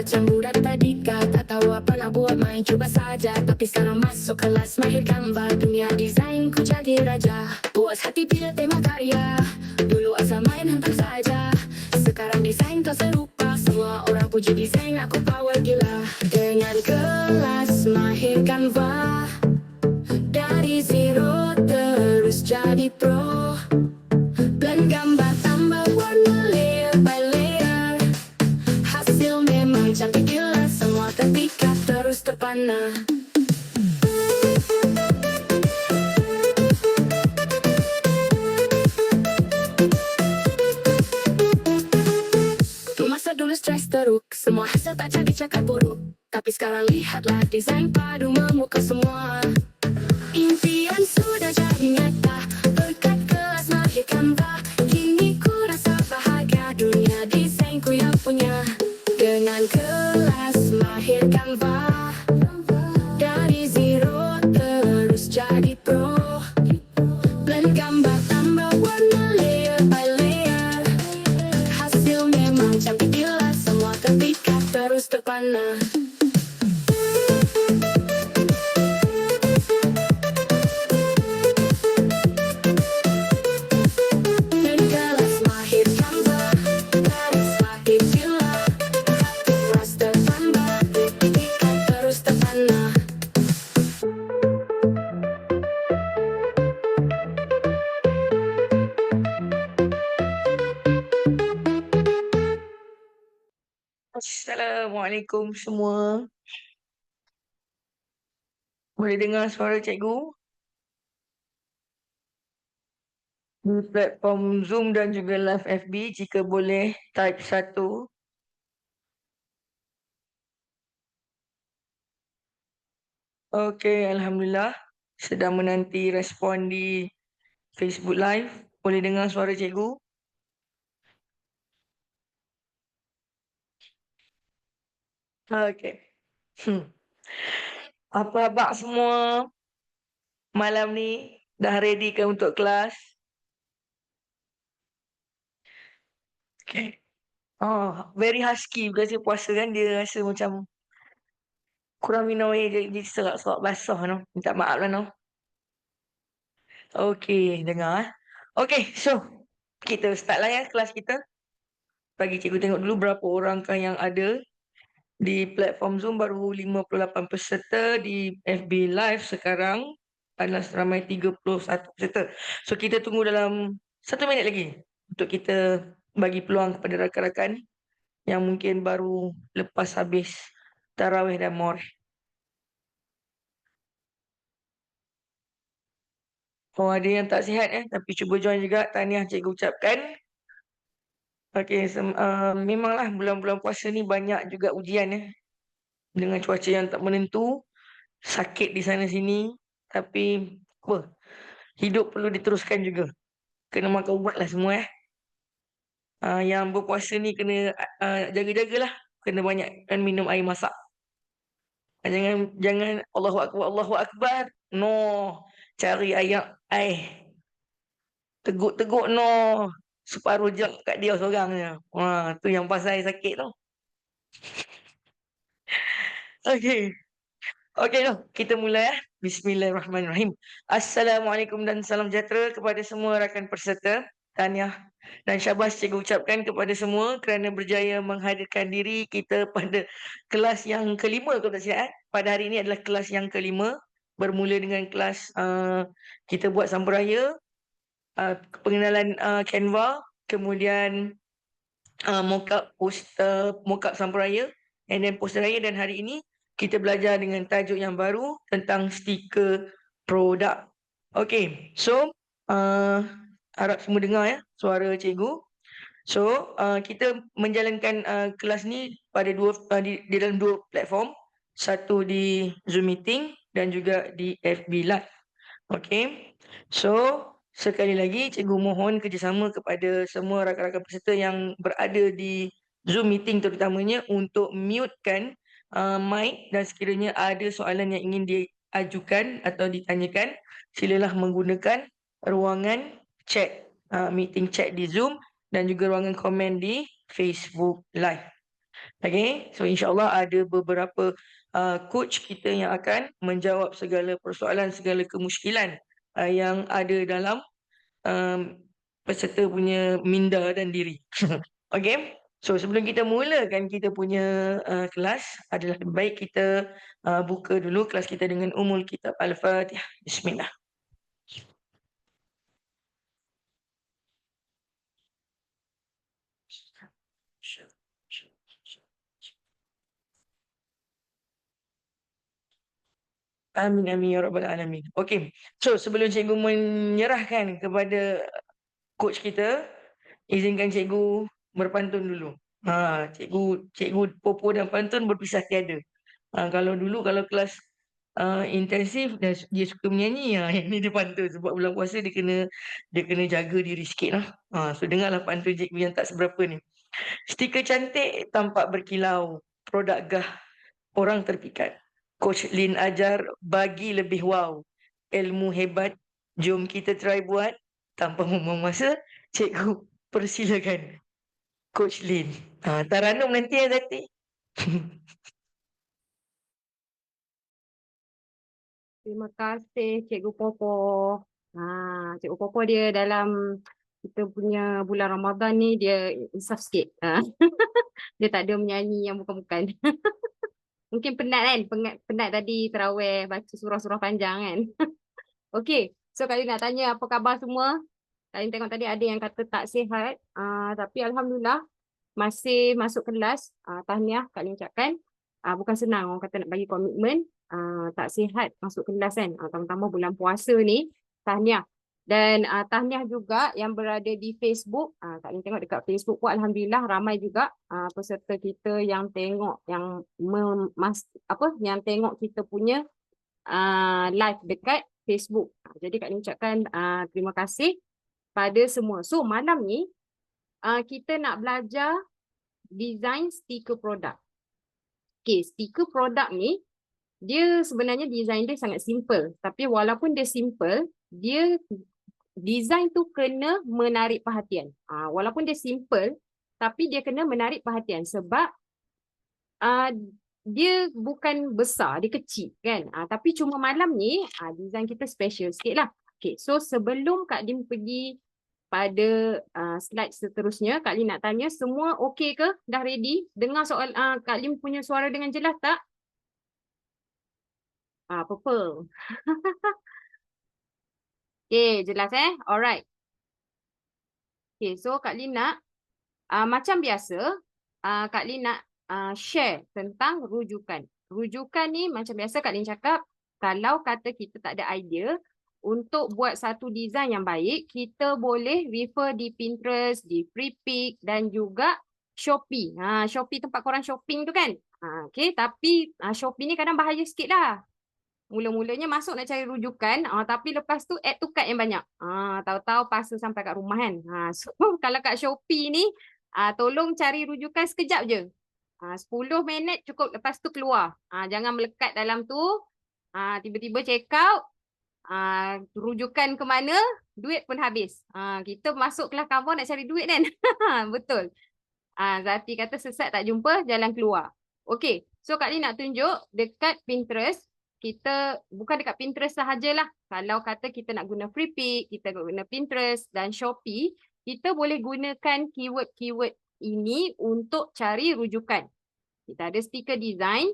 macam budak tadika. Tak tahu apa nak buat, main cuba saja. Tapi sekarang masuk kelas mahir gambar. Dunia desain ku jadi raja. Puas hati pilih tema karya. Dulu asal main hentak saja. Sekarang desain tak serupa. Semua orang puji desain, aku power gila. Dengan kelas mahir gambar, dari zero terus jadi pro. Blend gambar tambah warna layer by layer. Hasil memang cantik gila. Semua terpikat terus terpana. Masa dulu stres teruk, semua hasil tak jadi cakap buruk. Tapi sekarang lihatlah desain padu memukau semua. Impian sudah jadi nyata berkat kelas mahir gambar. Kini ku rasa bahagia, dunia desain ku yang punya. Dengan kelas mahir gambar, dari zero terus jadi pro. Blend gambar tambah warna layer by layer. Hasil memang cantik gila. Semua terpikat terus terpana. Assalamualaikum semua. Boleh dengar suara cikgu? Di platform Zoom dan juga live FB, jika boleh type 1. Okey, Alhamdulillah. Sedang menanti respon di Facebook Live. Boleh dengar suara cikgu? Okey. Apa khabar semua? Malam ni dah ready ke untuk kelas? Okay. Oh, very husky because dia puasa kan, dia rasa macam kurang minum air, jadi serak-serak basah no. Minta maaf lah no. Okey, dengar. Okey, so kita start lah ya kelas kita. Bagi cikgu tengok dulu berapa orang kan yang ada. Di platform Zoom baru 58 peserta, di FB Live sekarang adalah seramai 31 peserta. So kita tunggu dalam 1 minit lagi untuk kita bagi peluang kepada rakan-rakan yang mungkin baru lepas habis tarawih dan Maulid. Oh, ada yang tak sihat tapi cuba join juga. Tahniah cikgu ucapkan. Okey, memanglah bulan-bulan puasa ni banyak juga ujian dengan cuaca yang tak menentu, sakit di sana sini, tapi apa? Hidup perlu diteruskan juga. Kena makan ubat lah semua Yang berpuasa ni kena jaga-jagalah. Kena banyakkan minum air masak. Jangan Allahu Akbar, Allahu Akbar. No, cari air teguk-teguk no. Separuh jam kat dia seorang je. Tu yang pasal sakit tu. Okey. Okey tu, kita mula Bismillahirrahmanirrahim. Assalamualaikum dan salam sejahtera kepada semua rakan peserta. Tahniah dan syabas cikgu ucapkan kepada semua kerana berjaya menghadirkan diri kita pada kelas yang kelima kalau tak silap. Pada hari ini adalah kelas yang kelima. Bermula dengan kelas kita buat samburaya, pengenalan Canva, kemudian mock-up samburaya, and then poster raya, dan hari ini kita belajar dengan tajuk yang baru tentang stiker produk. Okey, so harap semua dengar suara cikgu. So kita menjalankan kelas ni pada di dalam 2 platform. Satu di Zoom Meeting dan juga di FB Live. Okey. So sekali lagi cikgu mohon kerjasama kepada semua rakan-rakan peserta yang berada di Zoom Meeting terutamanya untuk mute-kan mic, dan sekiranya ada soalan yang ingin diajukan atau ditanyakan, silalah menggunakan ruangan chat, meeting chat di Zoom dan juga ruangan komen di Facebook Live. Okay, so insyaAllah ada beberapa coach kita yang akan menjawab segala persoalan, segala kemusykilan yang ada dalam peserta punya minda dan diri. Okay, so sebelum kita mulakan kita punya kelas, adalah lebih baik kita buka dulu kelas kita dengan Ummul Kitab Al-Fatihah. Bismillah. Amin amin ya rabbal alamin. Okay, so sebelum cikgu menyerahkan kepada coach kita, izinkan cikgu berpantun dulu. Cikgu Popo dan pantun berpisah tiada. Kalau dulu kalau kelas intensif dan dia suka menyanyi, yang ni dia pantun sebab bulan puasa dia kena jaga diri sikit lah. So dengarlah pantun cikgu yang tak seberapa ni. Stiker cantik tampak berkilau, produk gah orang terpikat. Coach Lin ajar bagi lebih wow. Ilmu hebat, jom kita try buat. Tanpa membuang masa, cikgu persilakan. Coach Lin. Taranum nanti ya Zati. Terima kasih Cikgu Popo. Cikgu Popo dia dalam kita punya bulan Ramadan ni dia insaf sikit. Dia tak ada menyanyi yang bukan-bukan. Mungkin penat kan? Penat tadi terawih baca surah-surah panjang kan? Okey, so kali nak tanya apa khabar semua? Kali tengok tadi ada yang kata tak sihat. Tapi Alhamdulillah masih masuk kelas. Tahniah Kak Lin ucapkan. Bukan senang orang kata nak bagi komitmen. Tak sihat masuk kelas kan. Terutama bulan puasa ni. Tahniah. Dan tahniah juga yang berada di Facebook. Kak Lin tengok dekat Facebook pun Alhamdulillah ramai juga peserta kita yang tengok yang tengok kita punya live dekat Facebook. Jadi Kak Lin ucapkan terima kasih pada semua. So malam ni kita nak belajar design stiker produk. Okay, stiker produk ni dia sebenarnya design dia sangat simple. Tapi walaupun dia simple, dia design tu kena menarik perhatian. Walaupun dia simple, tapi dia kena menarik perhatian sebab dia bukan besar, dia kecil kan. Tapi cuma malam ni design kita special sikit lah. Okay, so sebelum Kak Lim pergi pada slide seterusnya, Kak Lim nak tanya semua okey ke? Dah ready? Dengar soal Kak Lim punya suara dengan jelas tak? Purple. Okay, jelas Alright. Okay, so Kak Lim nak macam biasa, Kak Lim nak share tentang rujukan. Rujukan ni macam biasa Kak Lim cakap, kalau kata kita tak ada idea, untuk buat satu design yang baik, kita boleh refer di Pinterest, di Freepik dan juga Shopee. Shopee tempat korang shopping tu kan? Okay, tapi Shopee ni kadang bahaya sikit lah. Mula-mulanya masuk nak cari rujukan, tapi lepas tu add to cart yang banyak. Tahu-tahu pasal sampai kat rumah kan. So kalau kat Shopee ni, tolong cari rujukan sekejap je. 10 minit cukup, lepas tu keluar. Jangan melekat dalam tu. Tiba-tiba check out. Rujukan ke mana, duit pun habis. Kita masuk kelas cover nak cari duit kan. Betul. Zati kata sesat tak jumpa jalan keluar. Okey, so Kak Lim nak tunjuk dekat Pinterest. Kita bukan dekat Pinterest sahajalah. Kalau kata kita nak guna Freepik, kita guna Pinterest dan Shopee, kita boleh gunakan keyword-keyword ini untuk cari rujukan. Kita ada stiker design,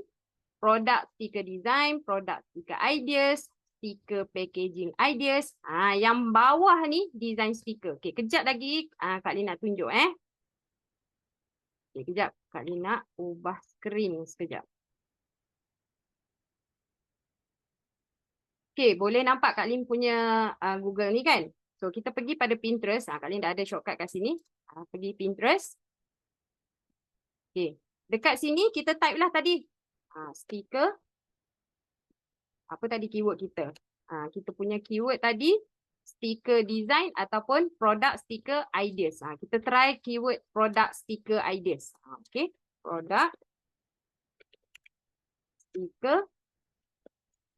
produk stiker design, produk stiker ideas, stiker packaging ideas. Yang bawah ni design stiker. Okey, kejap lagi Kak Lim nak tunjuk Okey, kejap. Kak Lim nak ubah skrin sekejap. Okey, boleh nampak Kak Lim punya Google ni kan? So, kita pergi pada Pinterest. Kak Lim dah ada shortcut kat sini. Pergi Pinterest. Okey, dekat sini kita type lah tadi. Stiker. Apa tadi keyword kita? Kita punya keyword tadi, stiker design ataupun produk stiker ideas. Kita try keyword produk stiker ideas. Okey, produk stiker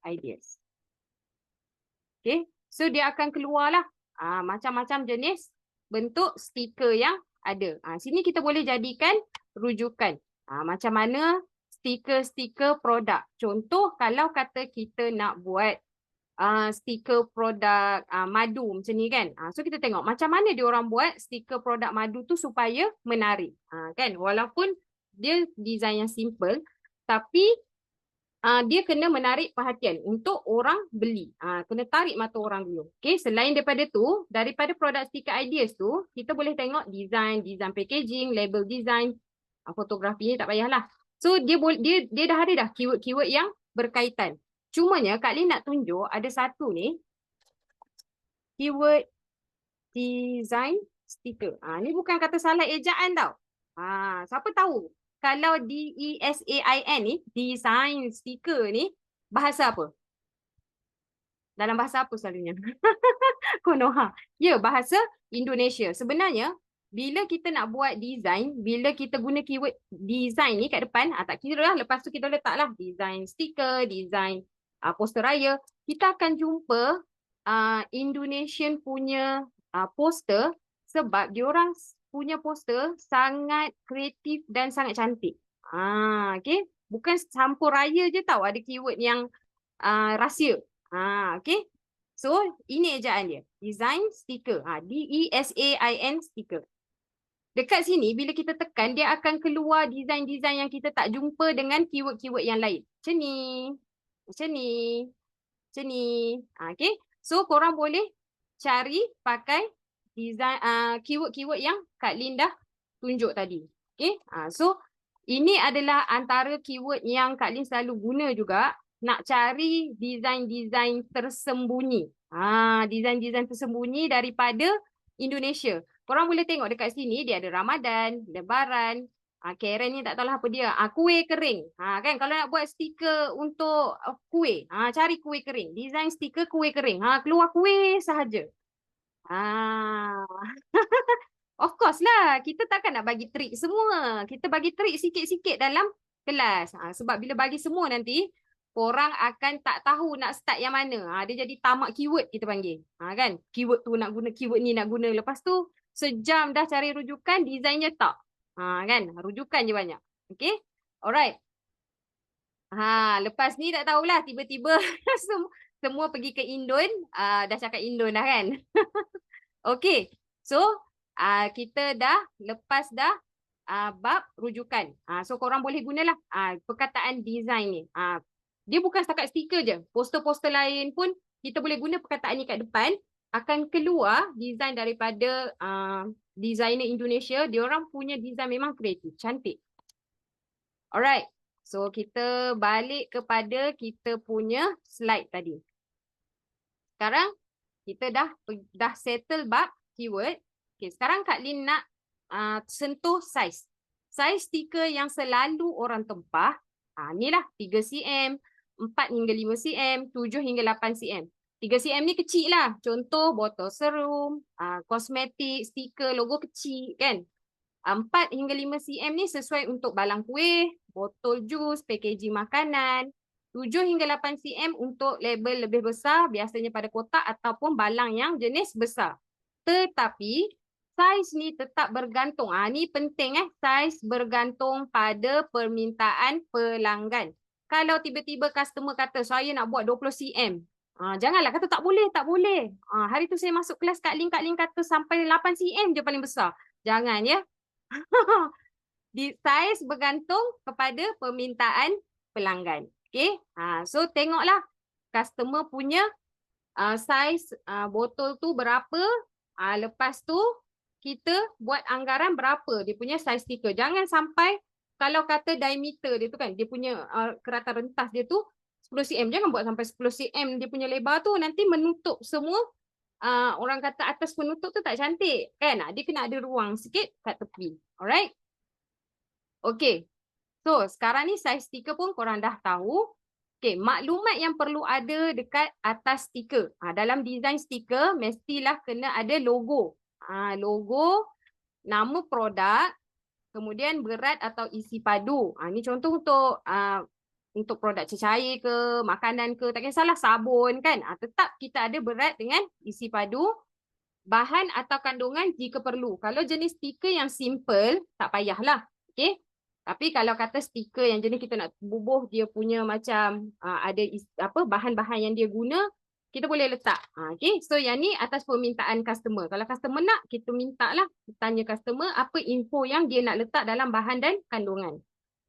ideas. Okay, so dia akan keluarlah macam-macam jenis bentuk stiker yang ada. Sini kita boleh jadikan rujukan. Macam mana stiker-stiker produk. Contoh kalau kata kita nak buat stiker produk madu macam ni kan. So kita tengok macam mana dia orang buat stiker produk madu tu supaya menarik. Kan? Walaupun dia design yang simple tapi dia kena menarik perhatian untuk orang beli. Kena tarik mata orang dulu. Okay, selain daripada tu, daripada produk stiker ideas tu, kita boleh tengok design packaging, label design, fotografi ni tak payahlah. So dia dah ada dah keyword-keyword yang berkaitan. Cumanya Kak Lin nak tunjuk ada satu ni keyword design sticker. Ni bukan kata salah ejaan tau. Siapa tahu kalau DESAIN ni design sticker ni bahasa apa? Dalam bahasa apa selalunya? Konoha. Ya, bahasa Indonesia. Sebenarnya bila kita nak buat design, bila kita guna keyword design ni kat depan, tak kira lah, lepas tu kita letaklah design stiker, design poster raya, kita akan jumpa Indonesian punya poster sebab diorang punya poster sangat kreatif dan sangat cantik. Okay. Bukan campur raya je tau ada keyword yang rahsia. Okay. So, ini ejaan dia. Design sticker. DESAIN sticker. Dekat sini, bila kita tekan, dia akan keluar design-design yang kita tak jumpa dengan keyword-keyword yang lain. Macam ni. Macam ni. Macam ni. Okay. So, korang boleh cari pakai design keyword-keyword yang Kak Lin dah tunjuk tadi. Okay. So, ini adalah antara keyword yang Kak Lin selalu guna juga nak cari design-design tersembunyi. Design-design tersembunyi daripada Indonesia. Korang boleh tengok dekat sini dia ada Ramadan, Lebaran, Karen ni tak tahulah apa dia. Kuih kering. Kan kalau nak buat stiker untuk kuih, cari kuih kering. Design stiker kuih kering. Keluar kuih sahaja. Of course lah, kita takkan nak bagi trik semua. Kita bagi trik sikit-sikit dalam kelas. Sebab bila bagi semua nanti, korang akan tak tahu nak start yang mana. Dia jadi tamak keyword kita panggil. Kan? Keyword tu nak guna, keyword ni nak guna. Lepas tu, sejam dah cari rujukan, desainnya tak. Kan? Rujukan je banyak. Okay? Alright. Lepas ni tak tahulah, tiba-tiba semua pergi ke Indon. Dah cakap Indon dah kan? Okay. So, kita dah lepas dah bab rujukan. So, korang boleh gunalah perkataan design ni. Dia bukan setakat stiker je. Poster-poster lain pun kita boleh guna perkataan ni kat depan. Akan keluar design daripada designer Indonesia. Diorang punya design memang kreatif. Cantik. Alright. So, kita balik kepada kita punya slide tadi. Sekarang, kita dah settle bab keyword. Okay, sekarang Kak Lin nak sentuh saiz. Saiz stiker yang selalu orang tempah. Inilah 3 cm. 4 hingga 5 cm, 7 hingga 8 cm. 3 cm ni kecil lah. Contoh botol serum, kosmetik, stiker, logo kecil kan. 4 hingga 5 cm ni sesuai untuk balang kuih, botol jus, packaging makanan. 7 hingga 8 cm untuk label lebih besar, biasanya pada kotak ataupun balang yang jenis besar. Tetapi saiz ni tetap bergantung. Ni penting saiz bergantung pada permintaan pelanggan. Kalau tiba-tiba customer kata saya nak buat 20 cm. Janganlah kata tak boleh, tak boleh. Hari tu saya masuk kelas Kak Lin kata sampai 8 cm je paling besar. Jangan ya. Saiz bergantung kepada permintaan pelanggan. Okay. So tengoklah customer punya saiz botol tu berapa. Lepas tu kita buat anggaran berapa dia punya saiz stiker. Jangan sampai kalau kata diameter dia tu kan, dia punya keratan rentas dia tu 10 cm. Jangan buat sampai 10 cm dia punya lebar tu. Nanti menutup semua. Orang kata atas penutup tu tak cantik. Kan? Dia kena ada ruang sikit kat tepi. Alright? Okay. So, sekarang ni saiz stiker pun korang dah tahu. Okay. Maklumat yang perlu ada dekat atas stiker. Dalam design stiker, mestilah kena ada logo. Logo, nama produk, kemudian berat atau isi padu. Ini contoh untuk produk cecair ke, makanan ke, tak kisahlah sabun kan. Tetap kita ada berat dengan isi padu, bahan atau kandungan jika perlu. Kalau jenis stiker yang simple, tak payahlah. Okay. Tapi kalau kata stiker yang jenis kita nak bubuh dia punya macam ada bahan-bahan yang dia guna, kita boleh letak. Okay. So yang ni atas permintaan customer. Kalau customer nak, kita minta lah. Tanya customer apa info yang dia nak letak dalam bahan dan kandungan.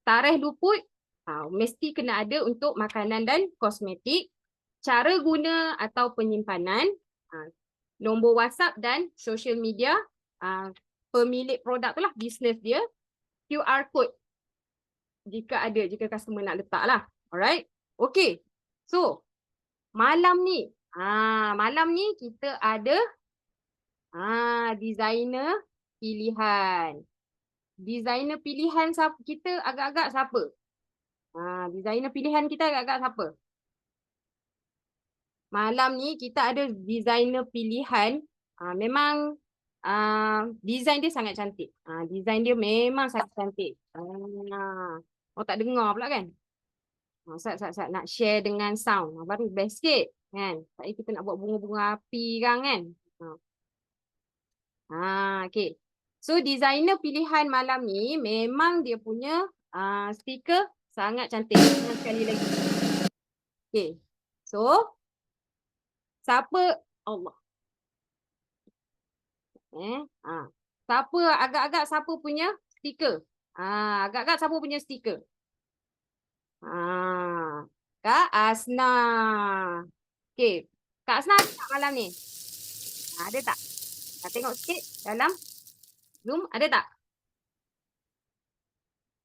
Tarikh luput mesti kena ada untuk makanan dan kosmetik. Cara guna atau penyimpanan, nombor WhatsApp dan social media, pemilik produk tu lah, bisnes dia, QR code jika customer nak letak lah. Alright. Okay. So, malam ni kita ada designer pilihan. Designer pilihan kita agak-agak siapa? Designer pilihan kita agak-agak siapa? Malam ni kita ada designer pilihan. Memang design dia sangat cantik. Design dia memang sangat cantik. Oh tak dengar pula kan? Sat nak share dengan sound. Baru best sikit kan? Tak kita nak buat bunga-bunga api kan? Okay. So designer pilihan malam ni memang dia punya stiker sangat cantik. Sekali lagi. Okay. So siapa Allah. Siapa agak-agak siapa punya stiker? Agak-agak siapa punya stiker? Kak Asna. Okey. Kak Asna ada tak malam ni? Ada tak? Kita tengok sikit dalam Zoom. Ada tak?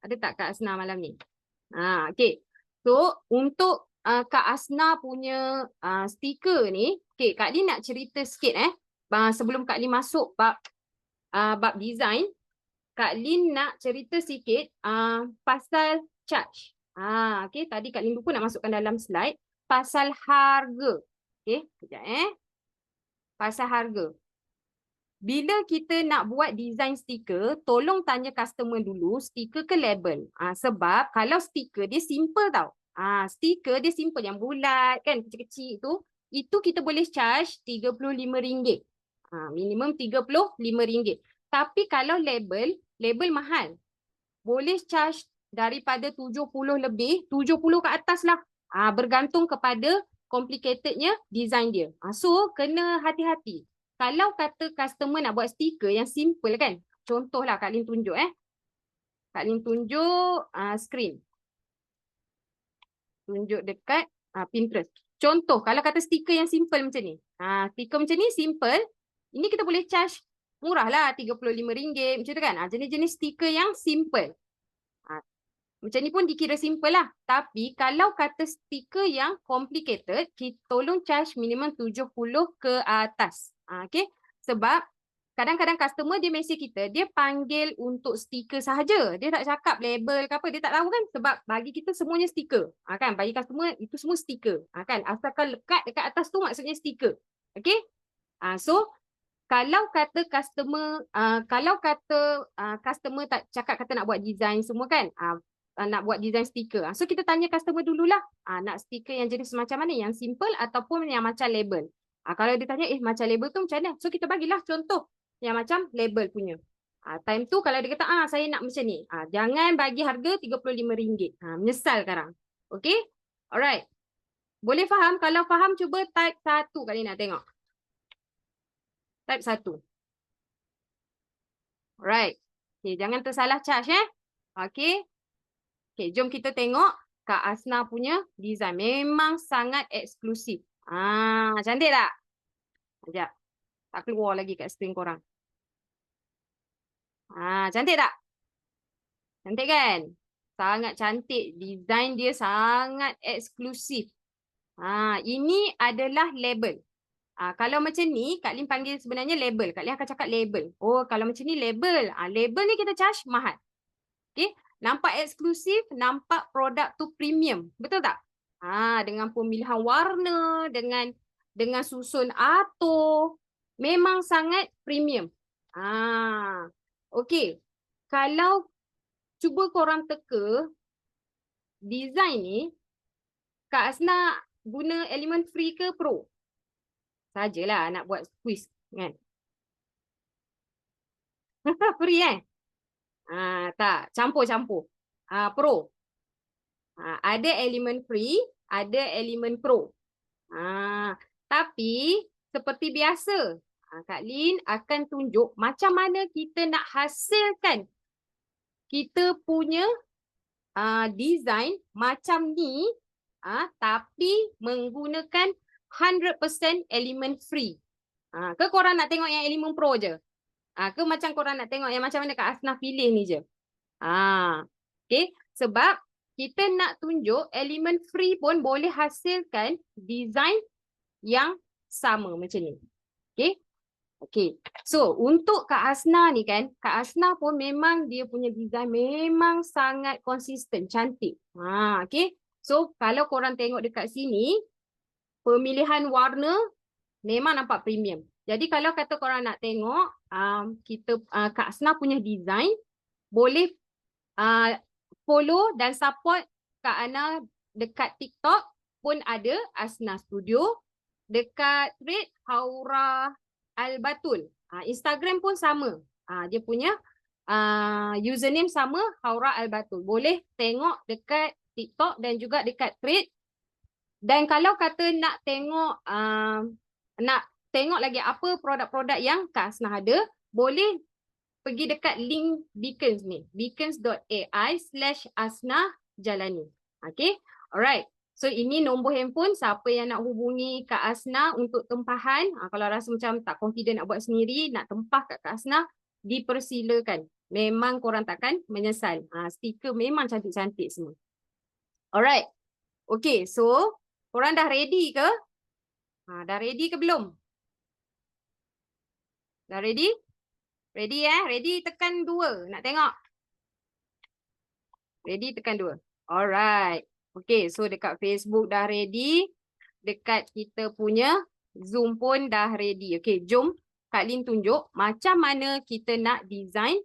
Ada tak Kak Asna malam ni? Okey. So, untuk Kak Asna punya stiker ni, okey, Kak Lin nak cerita sikit sebelum Kak Lin masuk bab design, Kak Lin nak cerita sikit pasal charge. Okay, tadi Kak Lin lupa nak masukkan dalam slide pasal harga. Okay, kejap pasal harga. Bila kita nak buat design stiker, tolong tanya customer dulu stiker ke label. Sebab kalau stiker dia simple tau. Stiker dia simple yang bulat kan, kecil-kecil itu kita boleh charge RM35. Minimum RM35. Tapi kalau label mahal. Boleh charge daripada 70 lebih, 70 ke atas lah. Bergantung kepada complicatednya design dia. So, kena hati-hati. Kalau kata customer nak buat stiker yang simple kan. Contohlah Kak Lin tunjuk Kak Lin tunjuk screen. Tunjuk dekat Pinterest. Contoh, kalau kata stiker yang simple macam ni. Stiker macam ni simple. Ini kita boleh charge murah lah, RM35 macam tu kan. Jenis-jenis stiker yang simple. Macam ni pun dikira simple lah. Tapi kalau kata stiker yang complicated, kita tolong charge minimum 70 ke atas. Okay. Sebab kadang-kadang customer dia mesej kita, dia panggil untuk stiker sahaja. Dia tak cakap label ke apa, dia tak tahu kan. Sebab bagi kita semuanya stiker. Kan, bagi customer itu semua stiker. Kan, asalkan lekat dekat atas tu maksudnya stiker. Okay. So, kalau kata customer tak cakap kata nak buat design semua kan, nak buat design stiker. So kita tanya customer dululah, nak stiker yang jenis macam mana, yang simple ataupun yang macam label. Kalau dia tanya macam label tu macam mana, so kita bagilah contoh yang macam label punya. Time tu kalau dia kata saya nak macam ni, jangan bagi harga RM35. Menyesal sekarang. Okay. Alright. Boleh faham? Kalau faham cuba type 1 kali nak tengok. Type 1. Alright. Okay, jangan tersalah charge Okay. Okay, jom kita tengok Kak Asna punya design. Memang sangat eksklusif. Cantik tak? Sekejap. Tak keluar lagi kat screen korang. Cantik tak? Cantik kan? Sangat cantik. Design dia sangat eksklusif. Ini adalah label. Kalau macam ni, Kak Lin panggil sebenarnya label. Kak Lin akan cakap label. Oh, kalau macam ni label. Label ni kita charge mahal. Okay. Nampak eksklusif, nampak produk tu premium. Betul tak? Dengan pemilihan warna, dengan susun atur. Memang sangat premium. Okay. Kalau cuba korang teka design ni, Kak Asna guna element free ke pro? Sajalah nak buat quiz kan. Free tak, campur-campur. Pro. Ada elemen free, ada elemen pro. Tapi seperti biasa, Kak Lin akan tunjuk macam mana kita nak hasilkan kita punya design macam ni, tapi menggunakan 100% elemen free. Ke korang nak tengok yang elemen pro je? Ke macam korang nak tengok yang macam mana Kak Asnah pilih ni je? Okay, sebab kita nak tunjuk elemen free pun boleh hasilkan design yang sama macam ni. Okay. Okay. So, untuk Kak Asnah ni kan, Kak Asnah pun memang dia punya design memang sangat konsisten, cantik. Okay. So, kalau korang tengok dekat sini, pemilihan warna memang nampak premium. Jadi, kalau kata korang nak tengok, Kak Asnah punya design, boleh follow dan support Kak Ana dekat TikTok pun ada Asnah Studio. Dekat Thread Haura Al-Batul. Instagram pun sama. Dia punya username sama Haura Al-Batul. Boleh tengok dekat TikTok dan juga dekat Thread. Dan kalau kata nak tengok lagi apa produk-produk yang Kak Asnah ada, boleh pergi dekat link Beacons ni. beacons.ai/Asnah Jalani. Okay. Alright. So ini nombor handphone siapa yang nak hubungi Kak Asnah untuk tempahan. Kalau rasa macam tak confident nak buat sendiri, nak tempah kat Kak Asnah, dipersilakan. Memang korang takkan menyesal. Stiker memang cantik-cantik semua. Alright. Okay, so korang dah ready ke? Dah ready ke belum? Dah ready? Ready Ready tekan 2. Nak tengok? Ready tekan 2. Alright. Okay, so dekat Facebook dah ready. Dekat kita punya Zoom pun dah ready. Okay, jom Kak Lin tunjuk macam mana kita nak design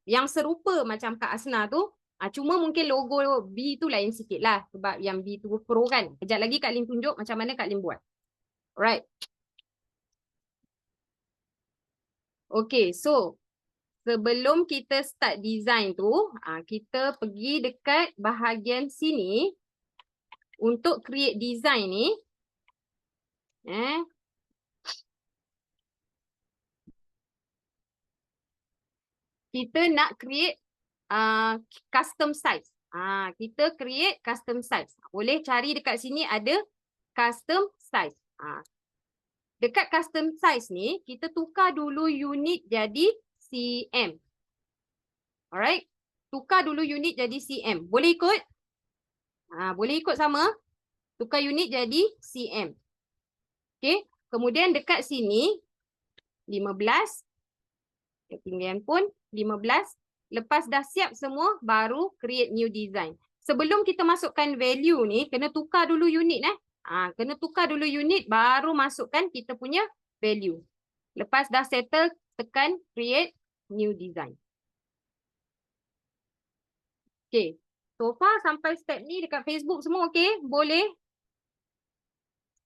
yang serupa macam Kak Asnah tu. Cuma mungkin logo B tu lain sikit lah. Sebab yang B tu Pro kan. Kejap lagi Kak Lin tunjuk macam mana Kak Lin buat. Alright. Okay, so sebelum kita start design tu, kita pergi dekat bahagian sini untuk create design ni. Kita nak create custom size. Kita create custom size. Boleh cari dekat sini ada custom size. Dekat custom size ni, kita tukar dulu unit jadi cm. Alright. Tukar dulu unit jadi cm. Boleh ikut? Boleh ikut sama. Tukar unit jadi cm. Okay. Kemudian dekat sini, 15. Ketinggian pun 15. Lepas dah siap semua, baru create new design. Sebelum kita masukkan value ni, kena tukar dulu unit. Kena tukar dulu unit, baru masukkan kita punya value. Lepas dah settle, tekan create new design. Okay. So far sampai step ni dekat Facebook semua okay? Boleh?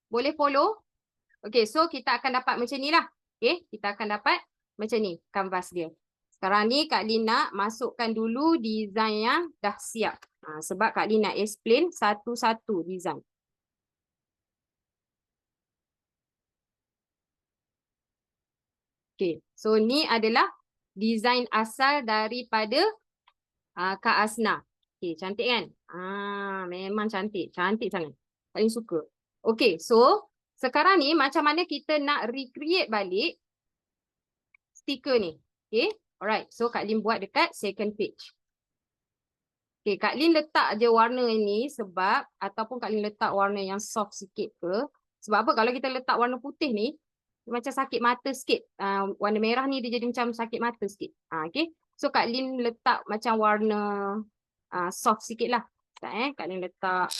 Boleh follow? Okay, so kita akan dapat macam ni lah. Okay, kita akan dapat macam ni canvas dia. Sekarang ni Kak Lin nak masukkan dulu design yang dah siap. Sebab Kak Lin nak explain satu-satu design. Okay, so ni adalah design asal daripada Kak Asnah. Okay, cantik kan? Memang cantik. Cantik sangat. Paling suka. Okay, so sekarang ni macam mana kita nak recreate balik stiker ni. Okay, alright. So Kak Lin buat dekat second page. Okay, Kak Lin letak je warna ini sebab, ataupun Kak Lin letak warna yang soft sikit ke. Sebab apa? Kalau kita letak warna putih ni, macam sakit mata sikit. Warna merah ni dia jadi macam sakit mata sikit. Okay. So Kak Lin letak macam warna soft sikit lah. Kak Lin letak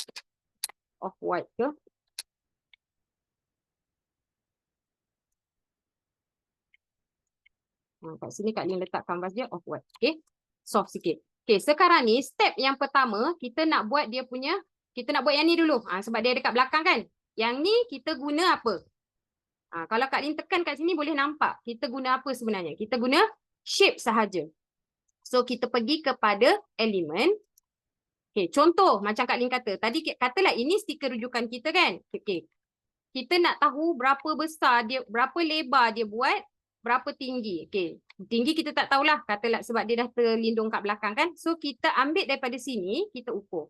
off white ke. Kat sini Kak Lin letak canvas dia off white. Okay. Soft sikit. Okay. Sekarang ni step yang pertama kita nak buat dia punya. Kita nak buat yang ni dulu. Sebab dia dekat belakang kan. Yang ni kita guna apa? Kalau Kak Lin tekan kat sini boleh nampak. Kita guna apa sebenarnya? Kita guna shape sahaja. So kita pergi kepada elemen. Okay, contoh macam Kak Lin kata. Tadi katalah ini stiker rujukan kita kan. Okay. Kita nak tahu berapa besar dia, berapa lebar dia buat, berapa tinggi. Okay. Tinggi kita tak tahulah. Katalah sebab dia dah terlindung kat belakang kan. So kita ambil daripada sini, kita ukur.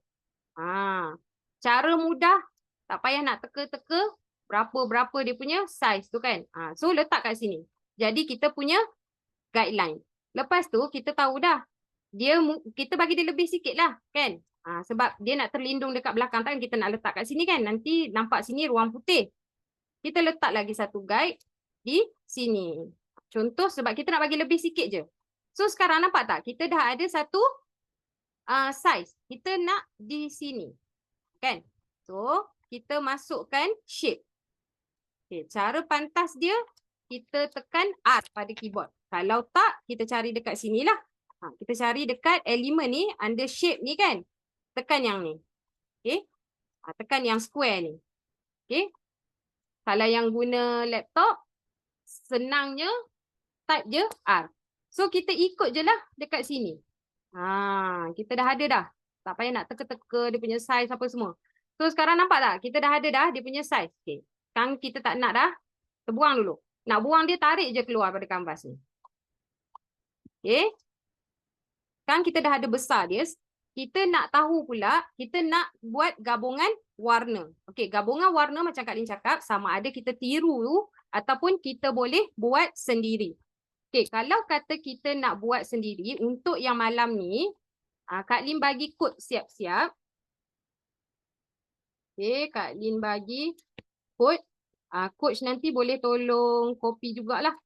Cara mudah, tak payah nak teka-teka berapa dia punya size tu kan. So letak kat sini. Jadi kita punya guideline. Lepas tu kita tahu dah. Kita bagi dia lebih sikit lah kan. Sebab dia nak terlindung dekat belakang kan, kita nak letak kat sini kan. Nanti nampak sini ruang putih. Kita letak lagi satu guide di sini. Contoh sebab kita nak bagi lebih sikit je. So sekarang nampak tak? Kita dah ada satu size. Kita nak di sini. Kan? So kita masukkan shape. Okay, cara pantas dia, kita tekan R pada keyboard. Kalau tak, kita cari dekat sini lah. Kita cari dekat elemen ni, under shape ni kan. Tekan yang ni. Okay. Tekan yang square ni. Okay. Kalau yang guna laptop, senangnya type je R. So kita ikut je lah dekat sini. Kita dah ada dah. Tak payah nak teka-teka dia punya size apa semua. So sekarang nampak tak? Kita dah ada dah dia punya size. Okay. Sekarang kita tak nak dah. Terbuang dulu. Nak buang dia, tarik je keluar pada kanvas ni. Okay. Sekarang kita dah ada besar dia. Kita nak tahu pula, kita nak buat gabungan warna. Okey, gabungan warna macam Kak Lin cakap, sama ada kita tiru ataupun kita boleh buat sendiri. Okey, kalau kata kita nak buat sendiri, untuk yang malam ni, Kak Lin bagi kod siap-siap. Okey, Kak Lin bagi kod. Coach nanti boleh tolong copy jugalah.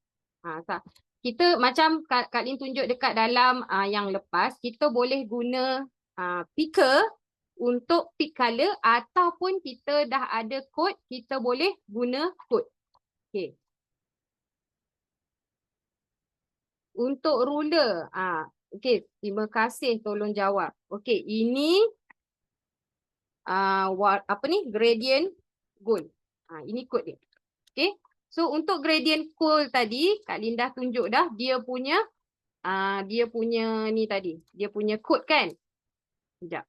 Kita macam Kak Lin tunjuk dekat dalam yang lepas, kita boleh guna picker untuk pick color ataupun kita dah ada kod, kita boleh guna kod. Okay. Untuk ruler, okay, terima kasih tolong jawab. Okay, ini gradient gold. Ini kod dia. Okay. So untuk gradient gold tadi, Kak Lin dah tunjuk dah dia punya ni tadi. Dia punya kod kan? Sekejap.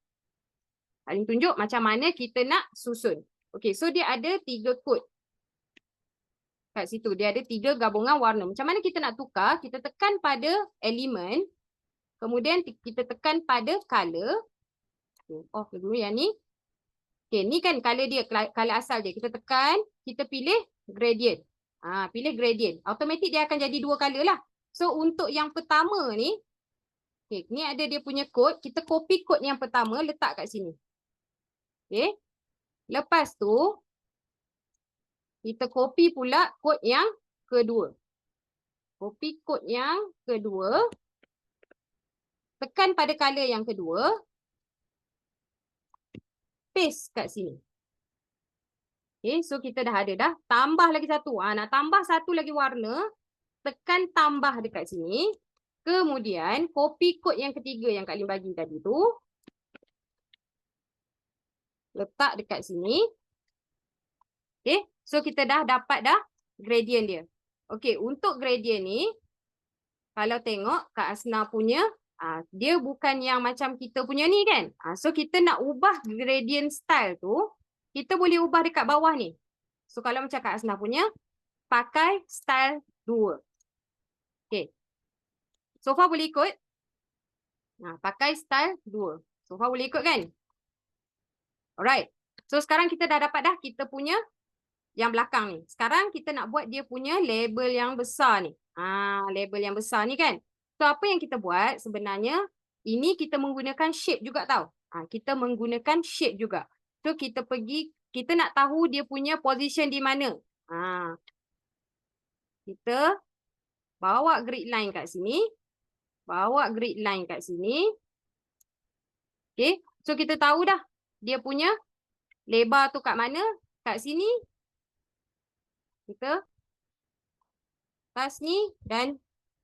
Kak Lin tunjuk macam mana kita nak susun. Okay, so dia ada 3 kod. Kat situ, dia ada 3 gabungan warna. Macam mana kita nak tukar? Kita tekan pada elemen. Kemudian kita tekan pada color. Okay, off dulu yang ni. Okay, ni kan color dia, color asal dia. Kita tekan, kita pilih gradient. Pilih gradient. Automatik dia akan jadi 2 color lah. So, untuk yang pertama ni, okay, ni ada dia punya kod. Kita copy kod yang pertama, letak kat sini. Okay. Lepas tu, kita copy pula kod yang kedua. Copy kod yang kedua. Tekan pada color yang kedua. Paste kat sini. Okay, so kita dah ada dah. Tambah lagi satu. Nak tambah satu lagi warna. Tekan tambah dekat sini. Kemudian, copy kod yang ketiga yang Kak Lin bagi tadi tu. Letak dekat sini. Okay, so kita dah dapat dah gradient dia. Okay, untuk gradient ni, kalau tengok Kak Asna punya, dia bukan yang macam kita punya ni kan. So kita nak ubah gradient style tu, kita boleh ubah dekat bawah ni. So kalau macam Kak Asna punya, pakai style 2. Okay. So far boleh ikut? Pakai style 2. So far boleh ikut kan? Alright. So sekarang kita dah dapat dah kita punya yang belakang ni. Sekarang kita nak buat dia punya label yang besar ni. Label yang besar ni kan. So apa yang kita buat sebenarnya, ini kita menggunakan shape juga tau. Kita menggunakan shape juga. So kita pergi, kita nak tahu dia punya position di mana. Kita bawa grid line kat sini. Bawa grid line kat sini. Okay. So kita tahu dah dia punya lebar tu kat mana. Kat sini. Kita atas ni dan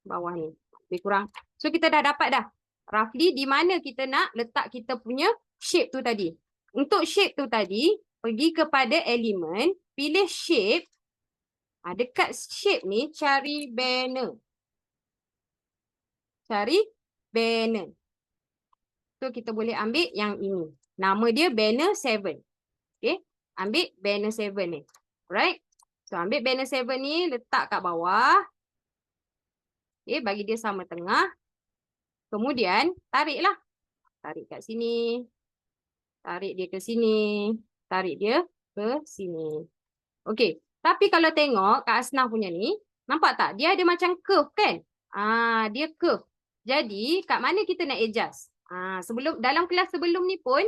bawah ni. Lebih kurang. So kita dah dapat dah. Roughly di mana kita nak letak kita punya shape tu tadi. Untuk shape tu tadi, pergi kepada elemen, pilih shape. Dekat shape ni, cari banner. cari banner. So kita boleh ambil yang ini. Nama dia banner 7. Okay. Ambil banner 7 ni. Alright. So ambil banner 7 ni, letak kat bawah. Okay, bagi dia sama tengah. Kemudian tariklah. Tarik kat sini. Tarik dia ke sini. Tarik dia ke sini. Okay. Tapi kalau tengok Kak Asnah punya ni, nampak tak? Dia ada macam curve kan? Dia curve. Jadi, kat mana kita nak adjust? Dalam kelas sebelum ni pun,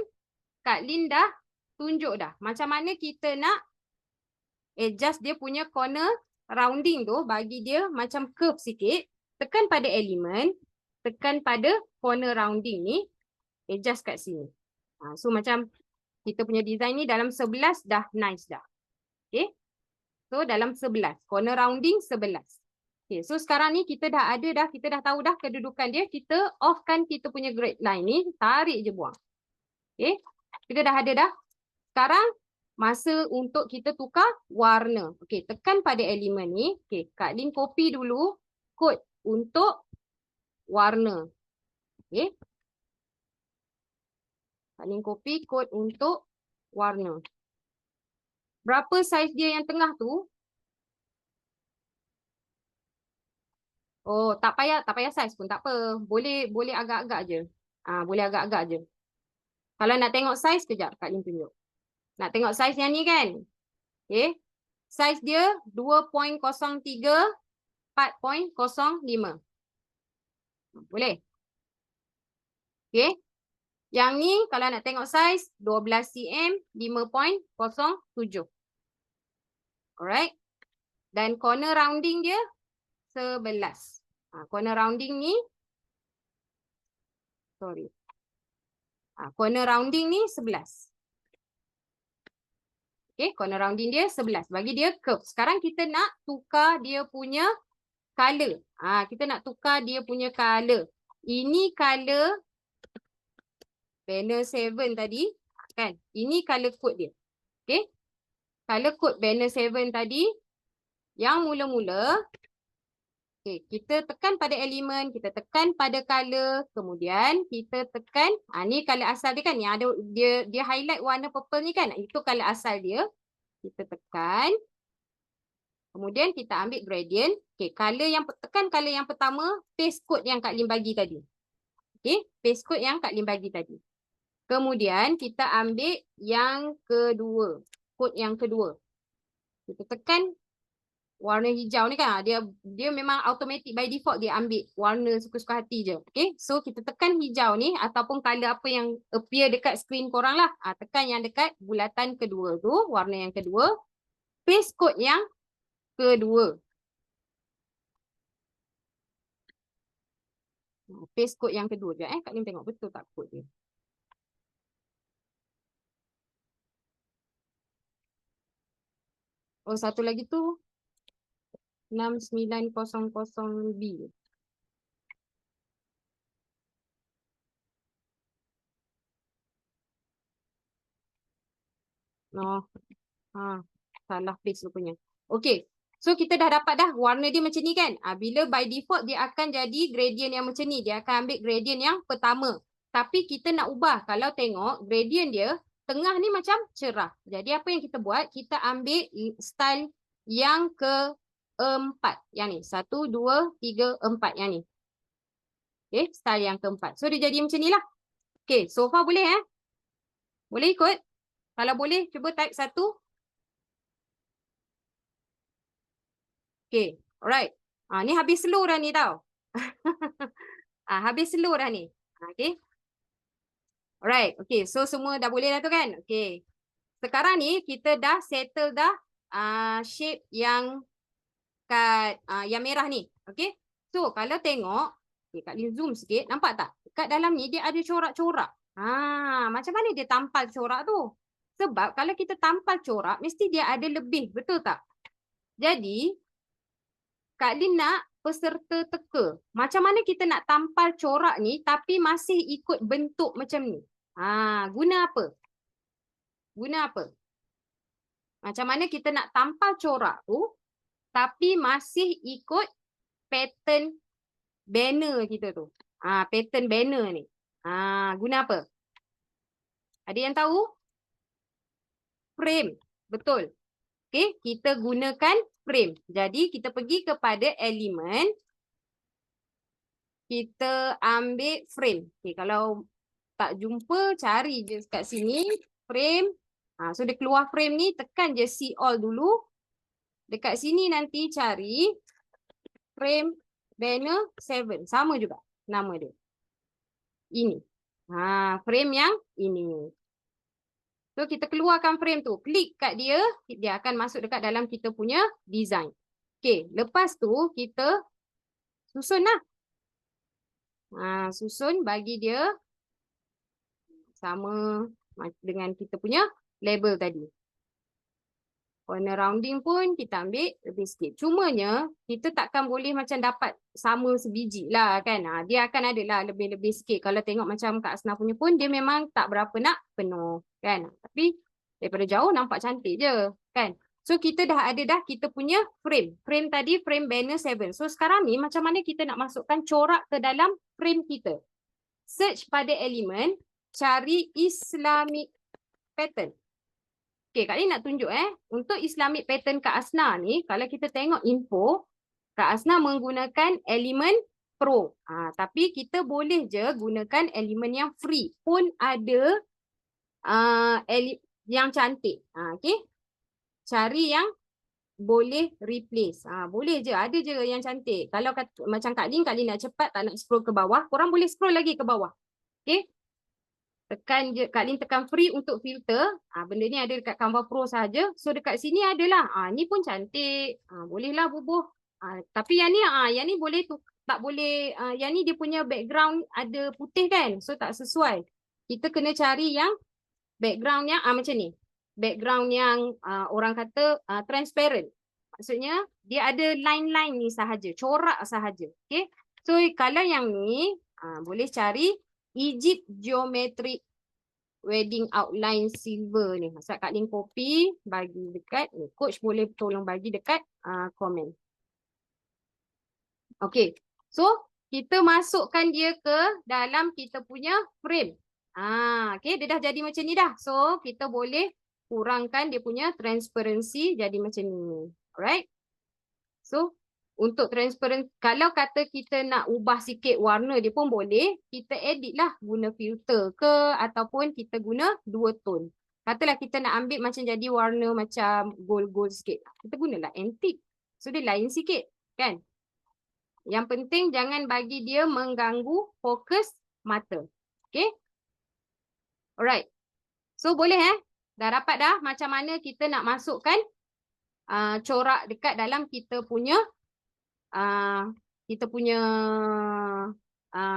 Kak Lin dah tunjuk dah. Macam mana kita nak adjust dia punya corner rounding tu, bagi dia macam curve sikit. Tekan pada elemen, tekan pada corner rounding ni, adjust kat sini. So macam kita punya design ni dalam 11 dah nice dah. Okay. So dalam 11, corner rounding 11. Okay, so sekarang ni kita dah ada dah, kita dah tahu dah kedudukan dia. Kita offkan kita punya grid line ni, tarik je buang. Okay, kita dah ada dah. Sekarang masa untuk kita tukar warna. Okay, tekan pada elemen ni. Okay, Kak Lin copy dulu kod untuk warna. Okay. Kak Lin copy kod untuk warna. Berapa saiz dia yang tengah tu? Oh, tak payah saiz pun tak apa. Boleh agak-agak je. Boleh agak-agak je. Kalau nak tengok saiz, kejap Kak Lin tunjuk. Nak tengok saiz yang ni kan? Okay. Saiz dia 2.03 4.05. Boleh? Okay. Yang ni kalau nak tengok saiz 12 cm 5.07. Alright. Dan corner rounding dia 11. Corner rounding ni, sorry. Corner rounding ni 11. Okay, corner rounding dia 11. Bagi dia curve. Sekarang kita nak tukar dia punya color. Kita nak tukar dia punya color. Ini color banner 7 tadi. Kan? Ini color code dia. Okay. Color code banner 7 tadi. Yang mula-mula. Okay, kita tekan pada elemen, kita tekan pada color, kemudian kita tekan, ni color asal dia kan, yang ada dia highlight warna purple ni kan, itu color asal dia. Kita tekan. Kemudian kita ambil gradient. Okay, tekan color yang pertama, paste code yang Kak Lin bagi tadi. Okay, paste code yang Kak Lin bagi tadi. Kemudian kita ambil yang kedua, code yang kedua. Kita tekan warna hijau ni kan, dia memang automatic by default dia ambil warna suka-suka hati je. Okay, so kita tekan hijau ni ataupun color apa yang appear dekat screen korang lah. Tekan yang dekat bulatan kedua tu, warna yang kedua. Paste code yang kedua. Paste code yang kedua je. Kak Lim tengok betul tak code dia. Oh, satu lagi tu 6900B. Salah paste rupanya. Okay. So kita dah dapat dah warna dia macam ni kan. Bila by default dia akan jadi gradient yang macam ni. Dia akan ambil gradient yang pertama. Tapi kita nak ubah. Kalau tengok gradient dia tengah ni macam cerah. Jadi apa yang kita buat? Kita ambil style yang keempat. Yang ni. 1, 2, 3, 4. Yang ni. Okay. Style yang keempat. So dia jadi macam ni lah. Okay. So far boleh Boleh ikut? Kalau boleh cuba type 1. Okay, alright. Ni habis slow dah ni tau. Habis slow dah ni. Okay. Alright, okay. So semua dah boleh dah tu kan? Okay. Sekarang ni kita dah settle dah shape yang kat yang merah ni. Okay. So kalau tengok, okay, Kak Lin zoom sikit. Nampak tak? Kat dalam ni dia ada corak-corak. Macam mana dia tampal corak tu? Sebab kalau kita tampal corak, mesti dia ada lebih. Betul tak? Jadi, Kak Lin nak peserta teka. Macam mana kita nak tampal corak ni tapi masih ikut bentuk macam ni? Guna apa? Guna apa? Macam mana kita nak tampal corak tu tapi masih ikut pattern banner kita tu. Pattern banner ni. Guna apa? Ada yang tahu? Frame. Betul. Okey, kita gunakan frame. Jadi kita pergi kepada elemen. Kita ambil frame. Okey, kalau tak jumpa, cari je kat sini. Frame. So dia keluar frame ni, tekan je see all dulu. Dekat sini nanti cari frame banner 7. Sama juga nama dia. Ini. Frame yang ini. So kita keluarkan frame tu. Klik kat dia, dia akan masuk dekat dalam kita punya design. Okey, lepas tu kita susun lah. Susun bagi dia sama dengan kita punya label tadi. Corner rounding pun kita ambil lebih sikit. Cumanya kita takkan boleh macam dapat sama sebiji lah kan. Dia akan ada lah lebih-lebih sikit. Kalau tengok macam Kak Asnah punya pun dia memang tak berapa nak penuh kan. Tapi daripada jauh nampak cantik je kan. So kita dah ada kita punya frame. Frame tadi frame banner 7. So sekarang ni macam mana kita nak masukkan corak ke dalam frame kita. Search pada elemen, cari Islamic pattern. Okay, Kak Lin nak tunjuk untuk Islamic pattern Kak Asnah ni, kalau kita tengok info, Kak Asnah menggunakan elemen pro. Tapi kita boleh je gunakan elemen yang free. Pun ada yang cantik. Okay. Cari yang boleh replace. Boleh je, ada je yang cantik. Kalau macam Kak Lin nak cepat, tak nak scroll ke bawah, korang boleh scroll lagi ke bawah. Okay. Tekan je, Kak Lin tekan free untuk filter. Benda ni ada dekat Canva Pro saja. So dekat sini adalah. Ni pun cantik. Bolehlah bubuh. Tapi yang ni boleh tu tak boleh. Yang ni dia punya background ada putih kan. So tak sesuai. Kita kena cari yang background yang macam ni. Background yang orang kata transparent. Maksudnya dia ada line-line ni sahaja. Corak sahaja. Okay. So kalau yang ni boleh cari Egypt Geometric Wedding Outline Silver ni. Maksud Kak Lin copy, bagi dekat. Coach boleh tolong bagi dekat komen. Okay. So, kita masukkan dia ke dalam kita punya frame. Okay. Dia dah jadi macam ni dah. So, kita boleh kurangkan dia punya transparency jadi macam ni. Alright. So, untuk transparent, kalau kata kita nak ubah sikit warna dia pun boleh. Kita edit lah guna filter ke ataupun kita guna 2 tone. Katalah kita nak ambil macam jadi warna macam gold-gold sikit. Kita gunalah antique. So dia lain sikit kan. Yang penting jangan bagi dia mengganggu fokus mata. Okay. Alright. So boleh dah dapat dah macam mana kita nak masukkan corak dekat dalam kita punya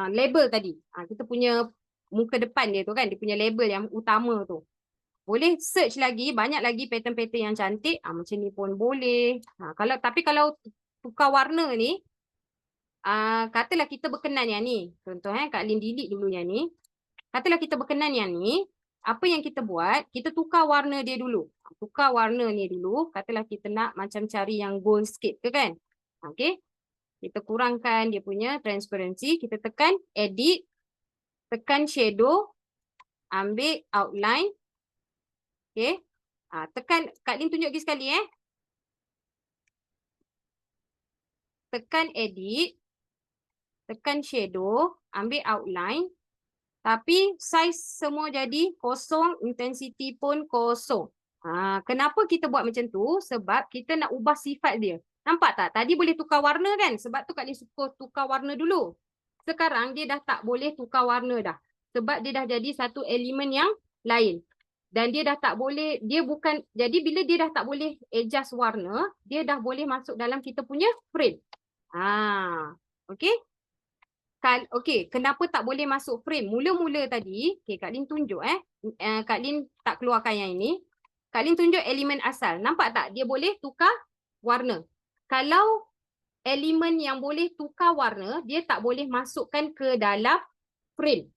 label tadi. Kita punya muka depan dia tu kan. Dia punya label yang utama tu. Boleh search lagi. Banyak lagi pattern-pattern yang cantik. Macam ni pun boleh. Tapi kalau tukar warna ni. Katalah kita berkenan yang ni. Contoh Kak Lin delete dulu yang ni. Katalah kita berkenan yang ni. Apa yang kita buat? Kita tukar warna dia dulu. Tukar warna ni dulu. Katalah kita nak macam cari yang gold sikit ke kan. Okay. Kita kurangkan dia punya transparency. Kita tekan edit. Tekan shadow. Ambil outline. Okay. Tekan. Kak Lin tunjuk lagi sekali Tekan edit. Tekan shadow. Ambil outline. Tapi size semua jadi kosong. Intensity pun kosong. Kenapa kita buat macam tu? Sebab kita nak ubah sifat dia. Nampak tak? Tadi boleh tukar warna kan? Sebab tu Kak Lin suka tukar warna dulu. Sekarang dia dah tak boleh tukar warna dah. Sebab dia dah jadi satu elemen yang lain. Dan dia dah tak boleh, dia bukan, jadi bila dia dah tak boleh adjust warna, dia dah boleh masuk dalam kita punya frame. Okay. Okay, kenapa tak boleh masuk frame? Mula-mula tadi, okay, Kak Lin tunjuk Kak Lin tak keluarkan yang ini. Kak Lin tunjuk elemen asal. Nampak tak? Dia boleh tukar warna. Kalau elemen yang boleh tukar warna, dia tak boleh masukkan ke dalam frame.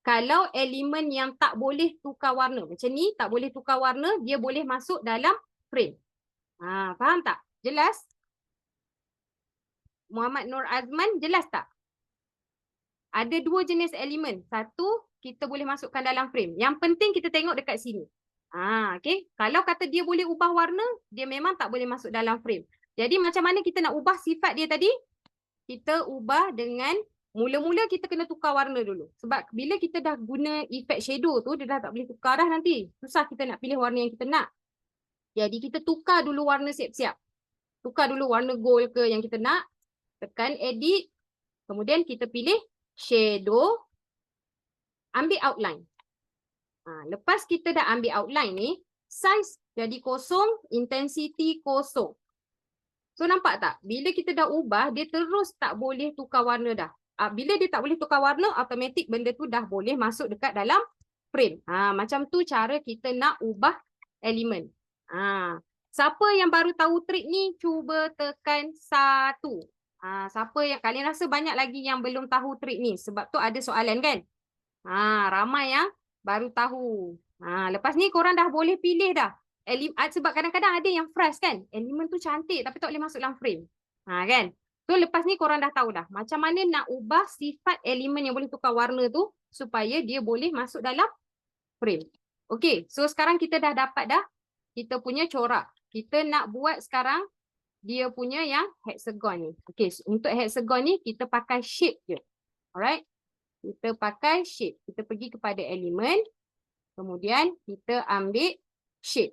Kalau elemen yang tak boleh tukar warna, macam ni, tak boleh tukar warna, dia boleh masuk dalam frame. Faham tak? Jelas? Muhammad Nur Azman, jelas tak? ada dua jenis elemen. Satu, kita boleh masukkan dalam frame. Yang penting kita tengok dekat sini. Okay. Kalau kata dia boleh ubah warna, dia memang tak boleh masuk dalam frame. Jadi macam mana kita nak ubah sifat dia tadi? Kita ubah dengan, mula-mula kita kena tukar warna dulu. Sebab bila kita dah guna efek shadow tu, dia dah tak boleh tukar dah nanti. Susah kita nak pilih warna yang kita nak. Jadi kita tukar dulu warna siap-siap. Tukar dulu warna gold ke yang kita nak. Tekan edit. Kemudian kita pilih shadow. Ambil outline. Lepas kita dah ambil outline ni, size jadi kosong, intensity kosong. So nampak tak? Bila kita dah ubah, dia terus tak boleh tukar warna dah. Bila dia tak boleh tukar warna, automatik benda tu dah boleh masuk dekat dalam frame. Macam tu cara kita nak ubah elemen. Siapa yang baru tahu trik ni, cuba tekan 1. Siapa yang kalian rasa banyak lagi yang belum tahu trik ni? Sebab tu ada soalan kan? Ramai yang baru tahu. Lepas ni korang dah boleh pilih dah. Sebab kadang-kadang ada yang fresh kan. Elemen tu cantik tapi tak boleh masuk dalam frame. Kan? So lepas ni korang dah tahu dah. Macam mana nak ubah sifat elemen yang boleh tukar warna tu supaya dia boleh masuk dalam frame. Okay. So sekarang kita dah dapat dah kita punya corak. Kita nak buat sekarang dia punya yang hexagon ni. Okay. So untuk hexagon ni kita pakai shape je. Alright. Kita pakai shape. Kita pergi kepada elemen. Kemudian kita ambil shape.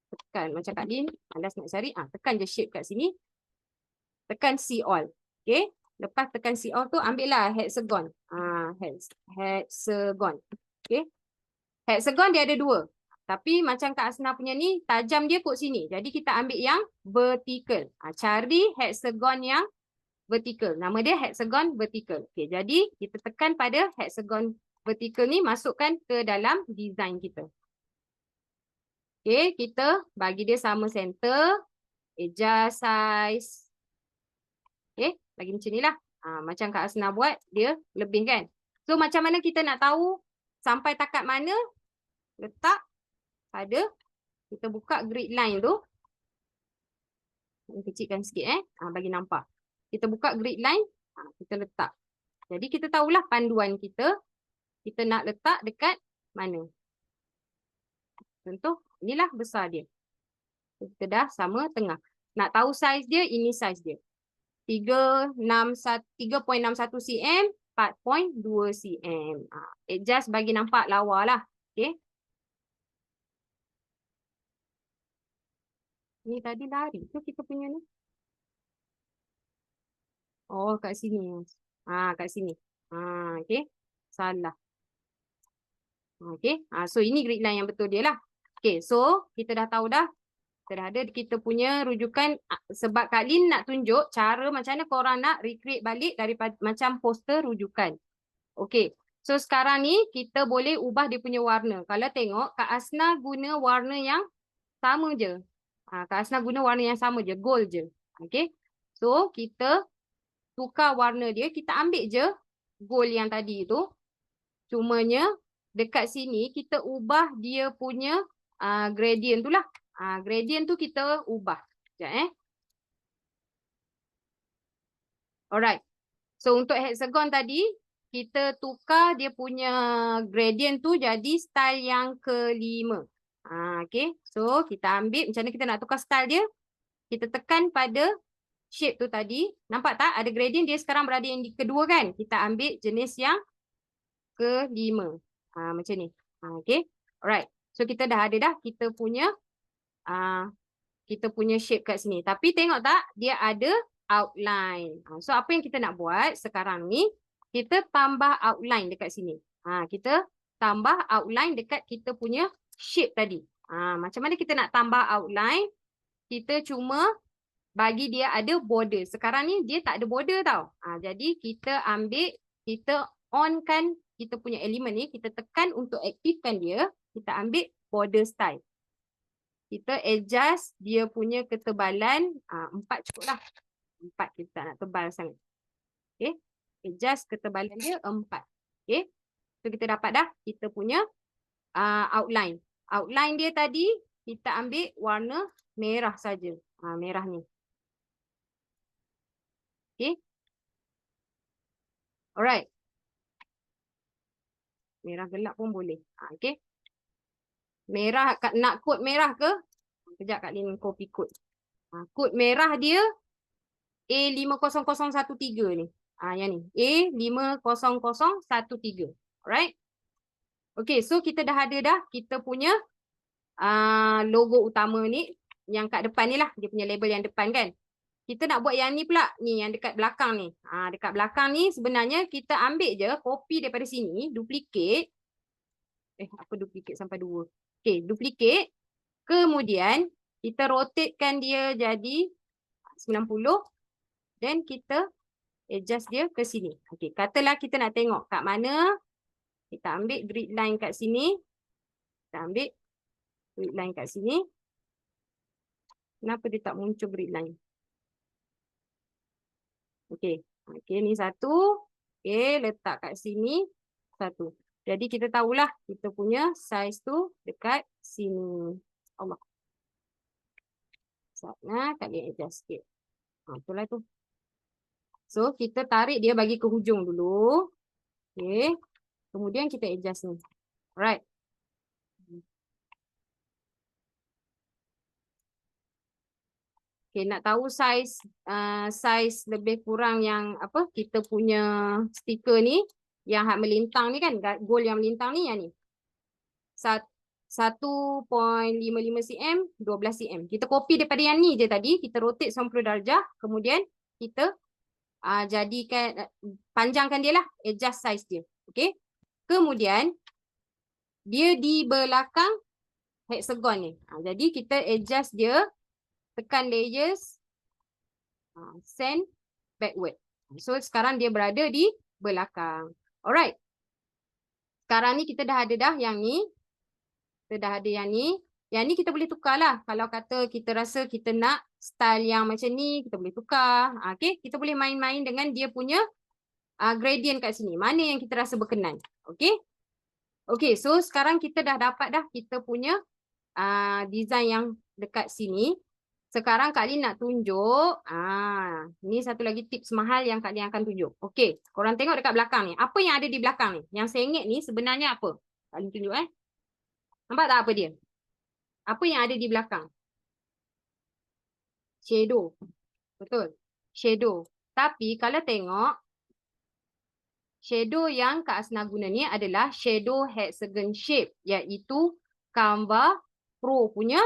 Tekan macam Kak Lin. Malas nak cari. Tekan je shape kat sini. Tekan see all. Okay. Lepas tekan see all tu ambillah hexagon. Hexagon. Okay. Hexagon dia ada 2. Tapi macam Kak Asna punya ni, tajam dia kat sini. Jadi kita ambil yang vertical. Cari hexagon yang vertical. Nama dia hexagon vertical. Okay, jadi kita tekan pada hexagon vertical ni, masukkan ke dalam design kita. Okay, kita bagi dia sama center. Adjust size. Okay, bagi macam ni lah. Macam Kak Asna buat, dia lebih kan. So macam mana kita nak tahu sampai takat mana? Letak pada, kita buka grid line tu. Kecilkan sikit bagi nampak. Kita buka grid line, kita letak. Jadi kita tahulah panduan kita nak letak dekat mana. Contoh, inilah besar dia. Kita dah sama tengah. Nak tahu saiz dia, ini saiz dia. 3.61 cm, 4.2 cm. Adjust bagi nampak lawa lah. Okay. Ni tadi lari tu kita punya ni. Oh, kat sini. Kat sini. Okay. Salah. Okay. So ini grid line yang betul dia lah. Okay. So kita dah tahu dah. Kita dah ada kita punya rujukan. Sebab Kak Lin nak tunjuk cara macam mana korang nak recreate balik daripada macam poster rujukan. Okay. So sekarang ni kita boleh ubah dia punya warna. Kalau tengok Kak Asna guna warna yang sama je. Kak Asna guna warna yang sama je. Gold je. Okay. So kita tukar warna dia. Kita ambil je gold yang tadi tu. Cumanya dekat sini kita ubah dia punya gradient tu lah. Gradient tu kita ubah. Sekejap Alright. So untuk hexagon tadi, kita tukar dia punya gradient tu jadi style yang ke-5. Okay. So kita ambil, macam mana kita nak tukar style dia? Kita tekan pada shape tu tadi. Nampak tak? Ada gradient dia sekarang berada yang di kedua kan? Kita ambil jenis yang ke-5. Macam ni. Okay. Alright. So kita dah ada dah kita punya shape kat sini. Tapi tengok tak? Dia ada outline. So apa yang kita nak buat sekarang ni? Kita tambah outline dekat sini. Kita tambah outline dekat kita punya shape tadi. Macam mana kita nak tambah outline? Kita cuma bagi dia ada border. Sekarang ni dia tak ada border tau. Jadi kita ambil, kita onkan kita punya elemen ni. Kita tekan untuk aktifkan dia. Kita ambil border style. Kita adjust dia punya ketebalan. 4 cukup lah. 4 kita tak nak tebal sangat. Okay. Adjust ketebalan dia 4. Okay. So kita dapat dah kita punya outline. Outline dia tadi kita ambil warna merah saja. Merah ni. Okay. Alright. Merah gelap pun boleh. Okay. Merah, nak kod merah ke? Kejap Kak Lin copy kod. Kod merah dia A50013 ni. Yang ni. A50013. Alright. Okay, so kita dah ada dah kita punya logo utama ni. Yang kat depan ni lah. Dia punya label yang depan kan. Kita nak buat yang ni pula. Ni yang dekat belakang ni. Dekat belakang ni sebenarnya kita ambil je. Copy daripada sini. Duplicate. Apa duplicate sampai 2. Okay, duplicate. Kemudian kita rotatekan dia jadi 90. Dan kita adjust dia ke sini. Okay, katalah kita nak tengok kat mana. Kita ambil grid line kat sini. Kita ambil grid line kat sini. Kenapa dia tak muncul grid line? Okay. Okay, ni satu. Okay, letak kat sini. Satu. Jadi kita tahulah kita punya size tu dekat sini. Allah. Saatnya Kak Lin adjust sikit. Itulah tu. So, kita tarik dia bagi ke hujung dulu. Okay. Kemudian kita adjust ni. Alright. Okay, nak tahu size lebih kurang yang apa kita punya stiker ni yang hak melintang ni kan, goal yang melintang ni yang ni. 1.55 cm, 12 cm. Kita copy daripada yang ni je tadi, kita rotate 90 darjah, kemudian kita jadikan panjangkan dia lah, adjust size dia. Okay. Kemudian dia di belakang hexagon ni. Jadi kita adjust dia, tekan layers, send backward. So sekarang dia berada di belakang. Alright. Sekarang ni kita dah ada dah yang ni. Kita dah ada yang ni. Yang ni kita boleh tukar lah. Kalau kata kita rasa kita nak style yang macam ni, kita boleh tukar. Okay. Kita boleh main-main dengan dia punya gradient kat sini. Mana yang kita rasa berkenan. Okay. Okay. So sekarang kita dah dapat dah kita punya design yang dekat sini. Sekarang Kak Lin nak tunjuk. Ni satu lagi tips mahal yang Kak Lin akan tunjuk. Okey, korang tengok dekat belakang ni. Apa yang ada di belakang ni? Yang sengit ni sebenarnya apa? Kak Lin tunjuk Nampak tak apa dia? Apa yang ada di belakang? Shadow. Betul. Shadow. Tapi kalau tengok, shadow yang Kak Asna guna ni adalah shadow hexagon shape. Iaitu Canva Pro punya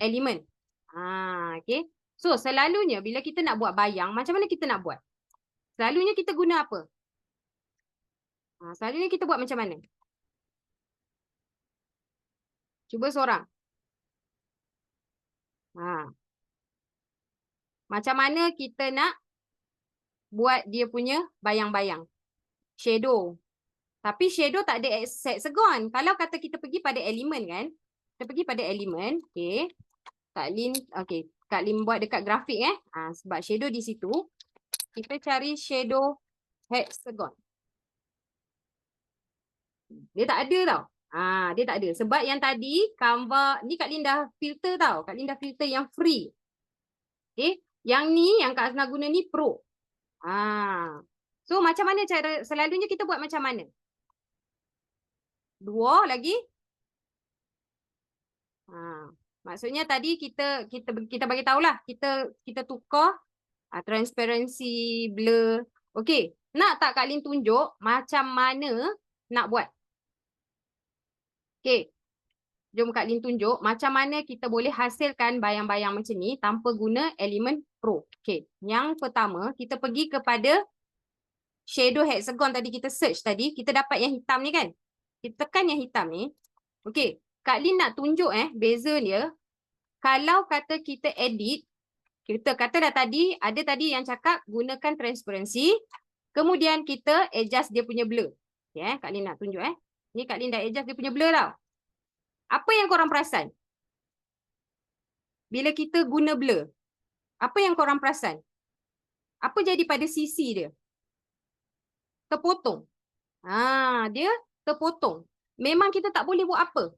elemen. Okay. So, selalunya bila kita nak buat bayang, macam mana kita nak buat? Selalunya kita guna apa? Selalunya kita buat macam mana? Cuba seorang. Macam mana kita nak buat dia punya bayang-bayang? Shadow. Tapi shadow tak ada hexagon. Kalau kata kita pergi pada elemen kan? Kita pergi pada elemen. Okay. Kak Lin buat dekat grafik sebab shadow di situ. Kita cari shadow hexagon. Dia tak ada tau. Dia tak ada. Sebab yang tadi Canva ni Kak Lin dah filter tau. Kak Lin dah filter yang free. Okay. Yang ni yang Kak Asna guna ni pro. So macam mana cara selalunya kita buat macam mana? Dua lagi. Maksudnya tadi kita bagi tahulah kita tukar transparency, blur. Okey, nak tak Kak Lin tunjuk macam mana nak buat? Okey. Jom Kak Lin tunjuk macam mana kita boleh hasilkan bayang-bayang macam ni tanpa guna elemen pro. Okey, yang pertama kita pergi kepada shadow hexagon tadi kita search tadi, kita dapat yang hitam ni kan? Kita tekan yang hitam ni. Okey. Kak Lin nak tunjuk beza dia. Kalau kata kita edit, kita kata dah tadi, ada tadi yang cakap gunakan transparency. Kemudian kita adjust dia punya blur. Okay, Kak Lin nak tunjuk Ni Kak Lin dah adjust dia punya blur tau. Apa yang korang perasan? Bila kita guna blur, apa yang korang perasan? Apa jadi pada sisi dia? Terpotong. Dia terpotong. Memang kita tak boleh buat apa.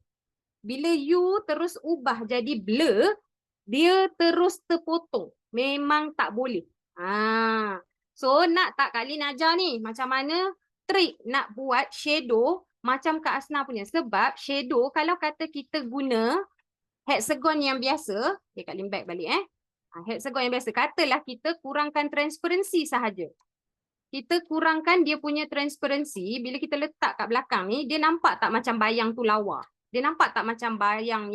Bila you terus ubah jadi blur, dia terus terpotong. Memang tak boleh. So nak tak Kak Lin ajar ni macam mana trik nak buat shadow macam Kak Asna punya. Sebab shadow kalau kata kita guna hexagon yang biasa, okay, Kak Lin back balik hexagon yang biasa, katalah kita kurangkan transparency sahaja. Kita kurangkan dia punya transparency, bila kita letak kat belakang ni, dia nampak tak macam bayang tu lawa? Dia nampak tak macam bayang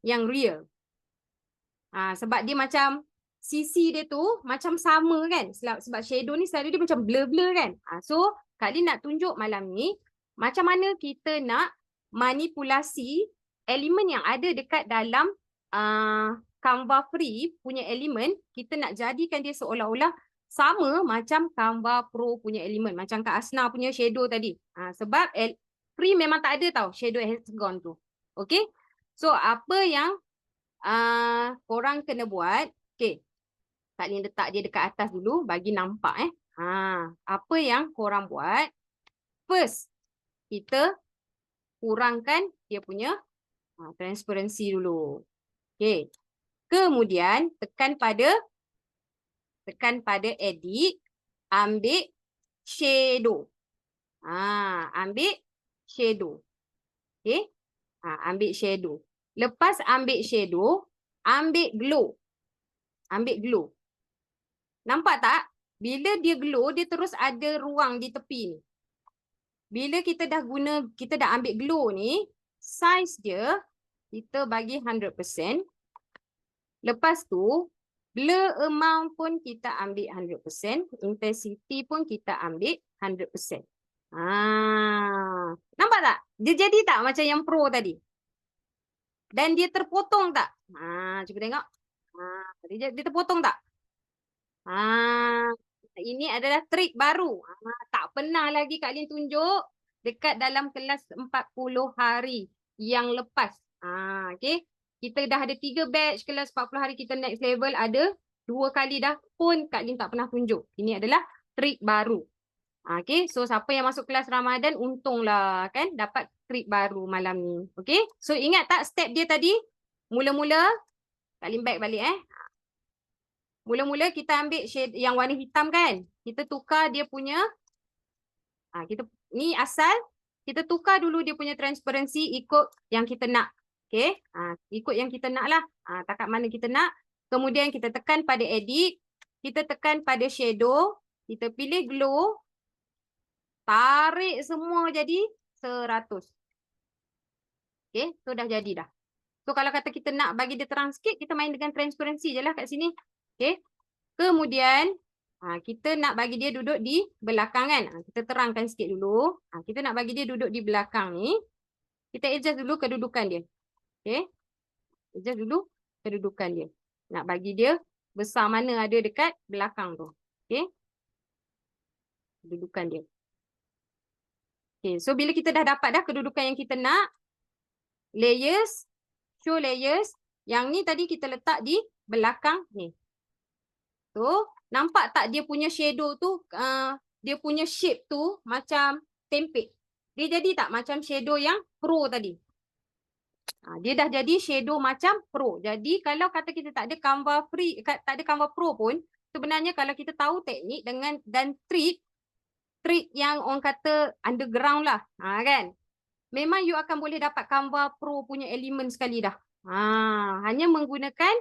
yang real? Sebab dia macam sisi dia tu macam sama kan? Sebab shadow ni selalu dia macam blur-blur kan? So, Kak Lin nak tunjuk malam ni macam mana kita nak manipulasi elemen yang ada dekat dalam Canva free punya elemen, kita nak jadikan dia seolah-olah sama macam Canva Pro punya elemen. Macam Kak Asna punya shadow tadi. Sebab free memang tak ada tau shadow hexagon tu. Okay? So, apa yang korang kena buat, okay, Kak Lin letak dia dekat atas dulu bagi nampak apa yang korang buat, first kita kurangkan dia punya transparency dulu. Okay. Kemudian tekan pada edit, ambil shadow. Ambil shadow. Okay. Ambil shadow. Lepas ambil shadow, ambil glow. Ambil glow. Nampak tak? Bila dia glow, dia terus ada ruang di tepi ni. Bila kita dah ambil glow ni, size dia, kita bagi 100%. Lepas tu, blur amount pun kita ambil 100%. Intensity pun kita ambil 100%. Nampak tak? Dia jadi tak macam yang pro tadi? Dan dia terpotong tak? Cuba tengok. Dia terpotong tak? Ini adalah trik baru. Tak pernah lagi Kak Lin tunjuk dekat dalam kelas 40 hari yang lepas. Okay. Kita dah ada 3 batch kelas 40 hari kita next level. Ada 2 kali dah pun Kak Lin tak pernah tunjuk. Ini adalah trik baru. Okay. So siapa yang masuk kelas Ramadan untunglah kan dapat trik baru malam ni. Okay. So ingat tak step dia tadi? Mula-mula Kak Lin back balik Mula-mula kita ambil shade yang warna hitam kan. Kita tukar dia punya. Ni asal. Kita tukar dulu dia punya transparency ikut yang kita nak. Okay. Ikut yang kita nak lah. Takat mana kita nak. Kemudian kita tekan pada edit. Kita tekan pada shadow. Kita pilih glow. Tarik semua jadi 100. Okay. So dah jadi dah. So kalau kata kita nak bagi dia terang sikit. Kita main dengan transparency je lah kat sini. Okay. Kemudian kita nak bagi dia duduk di belakang kan. Kita terangkan sikit dulu. Kita nak bagi dia duduk di belakang ni. Kita adjust dulu kedudukan dia. Okay. Adjust dulu kedudukan dia. Nak bagi dia besar mana ada dekat belakang tu. Okay. Kedudukan dia. Okay. So bila kita dah dapat dah kedudukan yang kita nak. Layers. Show layers. Yang ni tadi kita letak di belakang ni. So, nampak tak dia punya shadow tu, dia punya shape tu macam tempe. Dia jadi tak macam shadow yang pro tadi. Dia dah jadi shadow macam pro. Jadi, kalau kata kita tak ada Canva free, tak ada Canva Pro pun, sebenarnya kalau kita tahu teknik dan trik yang orang kata underground lah, kan? Memang you akan boleh dapat Canva Pro punya elemen sekali dah. Hanya menggunakan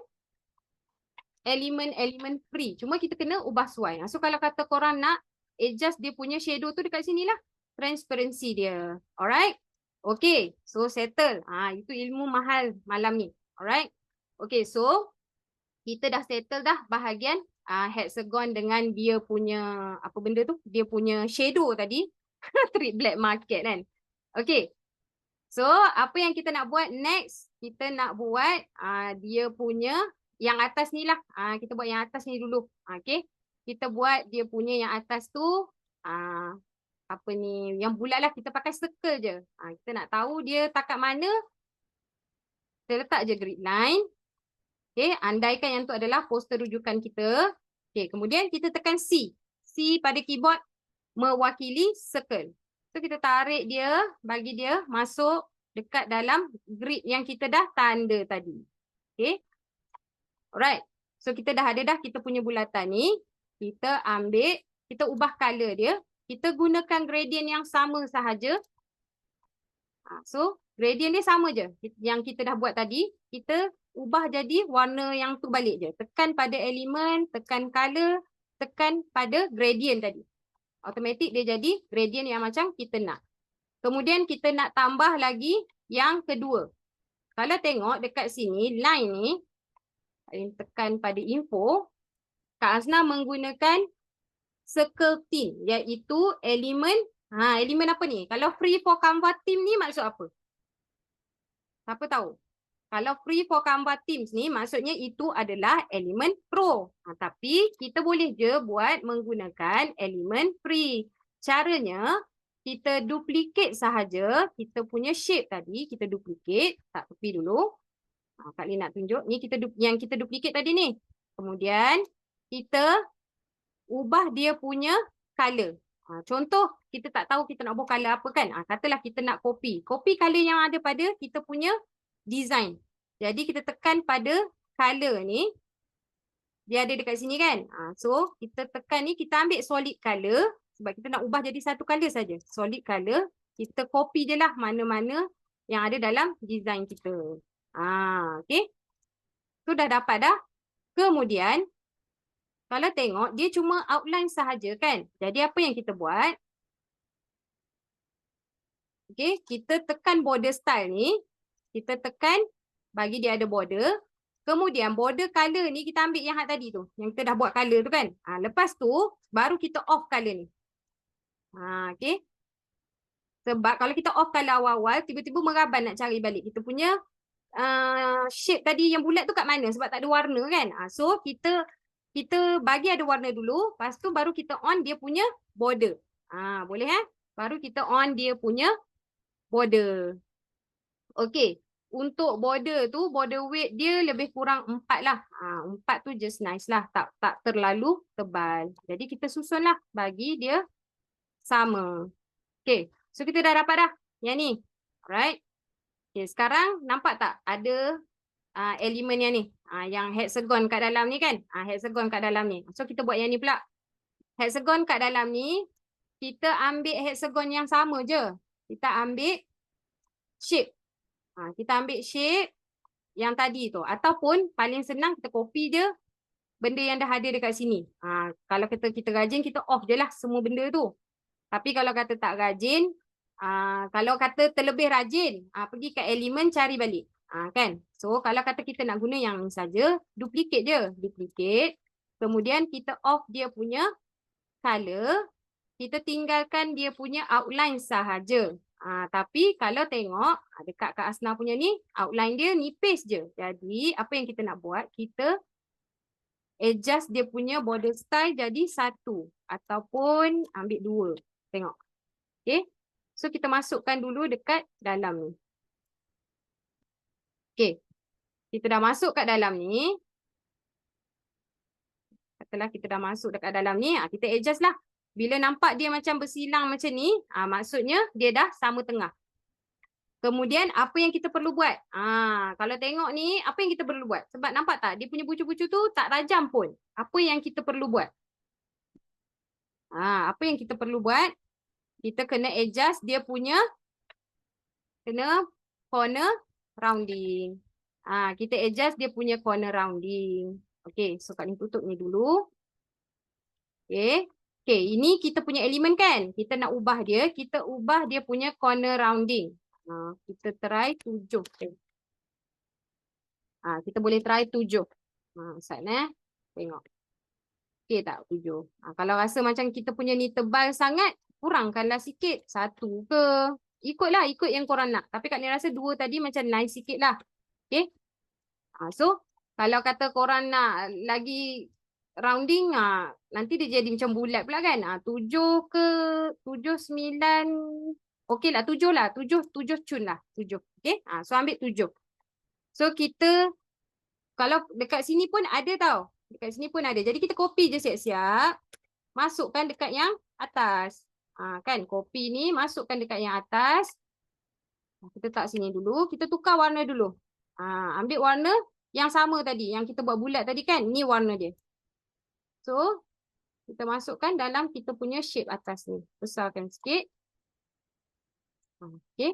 elemen free. Cuma kita kena ubah suai. So kalau kata korang nak adjust dia punya shadow tu dekat sini lah. Transparency dia. Alright. Okay. So settle. Itu ilmu mahal malam ni. Alright. Okay. So kita dah settle dah bahagian hexagon dengan dia punya apa benda tu. Dia punya shadow tadi. Treat black market kan. Okay. So apa yang kita nak buat next. Kita nak buat dia punya yang atas ni lah. Kita buat yang atas ni dulu. Okay. Kita buat dia punya yang atas tu. Apa ni. Yang bulat lah. Kita pakai circle je. Kita nak tahu dia takat mana. Kita letak je grid line. Okay. Andaikan yang tu adalah poster rujukan kita. Okay. Kemudian kita tekan C. C pada keyboard. Mewakili circle. So kita tarik dia. Bagi dia masuk dekat dalam grid yang kita dah tanda tadi. Okay. Alright. So kita dah ada dah kita punya bulatan ni. kita ambil, kita ubah color dia. Kita gunakan gradient yang sama sahaja. So, gradient dia sama je. Yang kita dah buat tadi, kita ubah jadi warna yang tu balik je. Tekan pada elemen, tekan color, tekan pada gradient tadi. Automatik dia jadi gradient yang macam kita nak. Kemudian kita nak tambah lagi yang kedua. Kalau tengok dekat sini, line ni, tekan pada info, Kak Hasna menggunakan circle theme, iaitu elemen, elemen apa ni? Kalau free for Canva theme ni maksud apa? Siapa tahu? Kalau free for Canva themes ni, maksudnya itu adalah elemen pro. Tapi kita boleh je buat menggunakan elemen free. Caranya, kita duplicate sahaja, kita punya shape tadi, kita duplicate, tak tepi dulu. Kak Lin nak tunjuk, ni yang kita duplicate tadi ni. Kemudian, kita ubah dia punya color. Contoh, kita tak tahu kita nak ubah color apa kan. Katalah kita nak copy. Copy color yang ada pada kita punya design. Jadi, kita tekan pada color ni. Dia ada dekat sini kan. So, kita tekan ni, kita ambil solid color. Sebab kita nak ubah jadi satu color saja. Solid color. Kita copy je lah mana-mana yang ada dalam design kita. Okay. Tu dah dapat dah. Kemudian, kalau tengok, dia cuma outline sahaja kan. Jadi, apa yang kita buat? Okay, kita tekan border style ni. Kita tekan, bagi dia ada border. Kemudian, border color ni, kita ambil yang tadi tu. Yang kita dah buat color tu kan. Lepas tu, baru kita off color ni. Okay. Sebab kalau kita off color awal-awal, tiba-tiba meraban nak cari balik. Kita punya shape tadi yang bulat tu kat mana? Sebab tak ada warna kan. So, kita bagi ada warna dulu. Lepas tu, baru kita on dia punya border. Boleh Baru kita on dia punya border. Okay. Untuk border tu, border weight dia lebih kurang 4 lah. 4 tu just nice lah. Tak terlalu tebal. Jadi, kita susun lah bagi dia sama. Okay. So, kita dah dapat dah. Yang ni. Alright. Okay. Sekarang, nampak tak? Ada elemen yang ni. Yang hexagon kat dalam ni kan. Hexagon kat dalam ni. So, kita buat yang ni pula. Hexagon kat dalam ni, kita ambil hexagon yang sama je. Kita ambil shape. Kita ambil shape yang tadi tu. Ataupun paling senang kita copy je benda yang dah ada dekat sini. Kalau kita rajin, kita off je lah semua benda tu. Tapi kalau kata tak rajin, kalau kata terlebih rajin, pergi ke elemen cari balik. Kan? So kalau kata kita nak guna yang ni saja, duplicate je. Duplicate. Kemudian kita off dia punya color. Kita tinggalkan dia punya outline sahaja. Tapi kalau tengok dekat Kak Hasna punya ni, outline dia nipis je. Jadi apa yang kita nak buat, kita adjust dia punya border style jadi 1 ataupun ambil 2. Tengok. Okay. So kita masukkan dulu dekat dalam ni. Okay. Kita dah masuk kat dalam ni. Katalah kita dah masuk dekat dalam ni, kita adjust lah. Bila nampak dia macam bersilang macam ni, maksudnya dia dah sama tengah. Kemudian apa yang kita perlu buat? Kalau tengok ni, apa yang kita perlu buat? Sebab nampak tak? Dia punya bucu-bucu tu tak tajam pun. Apa yang kita perlu buat? Apa yang kita perlu buat? Kita kena adjust dia punya corner rounding. Kita adjust dia punya corner rounding. Okay, so Kak Lin tutup ni dulu. Okay. Okay, ini kita punya elemen kan? Kita nak ubah dia. Kita ubah dia punya corner rounding. Kita try 7. Kita boleh try 7. Ustaz tengok. Okay tak 7? Kalau rasa macam kita punya ni tebal sangat, kurangkanlah sikit. 1 ke. Ikutlah, ikut yang korang nak. Tapi Kak Lin rasa 2 tadi macam nice sikit lah. Okay. So, kalau kata korang nak lagi rounding, nanti dia jadi macam bulat pula kan. 7 ke 7, 9. Okey lah 7 lah. 7 cun lah. 7. Okay. So ambil 7. So kita, kalau dekat sini pun ada tau. Dekat sini pun ada. Jadi kita copy je siap-siap. Masukkan dekat yang atas. Kan copy ni masukkan dekat yang atas. Kita letak sini dulu. Kita tukar warna dulu. Ambil warna yang sama tadi. Yang kita buat bulat tadi kan. Ni warna dia. So, Kita masukkan dalam kita punya shape atas ni. Besarkan sikit. Okey.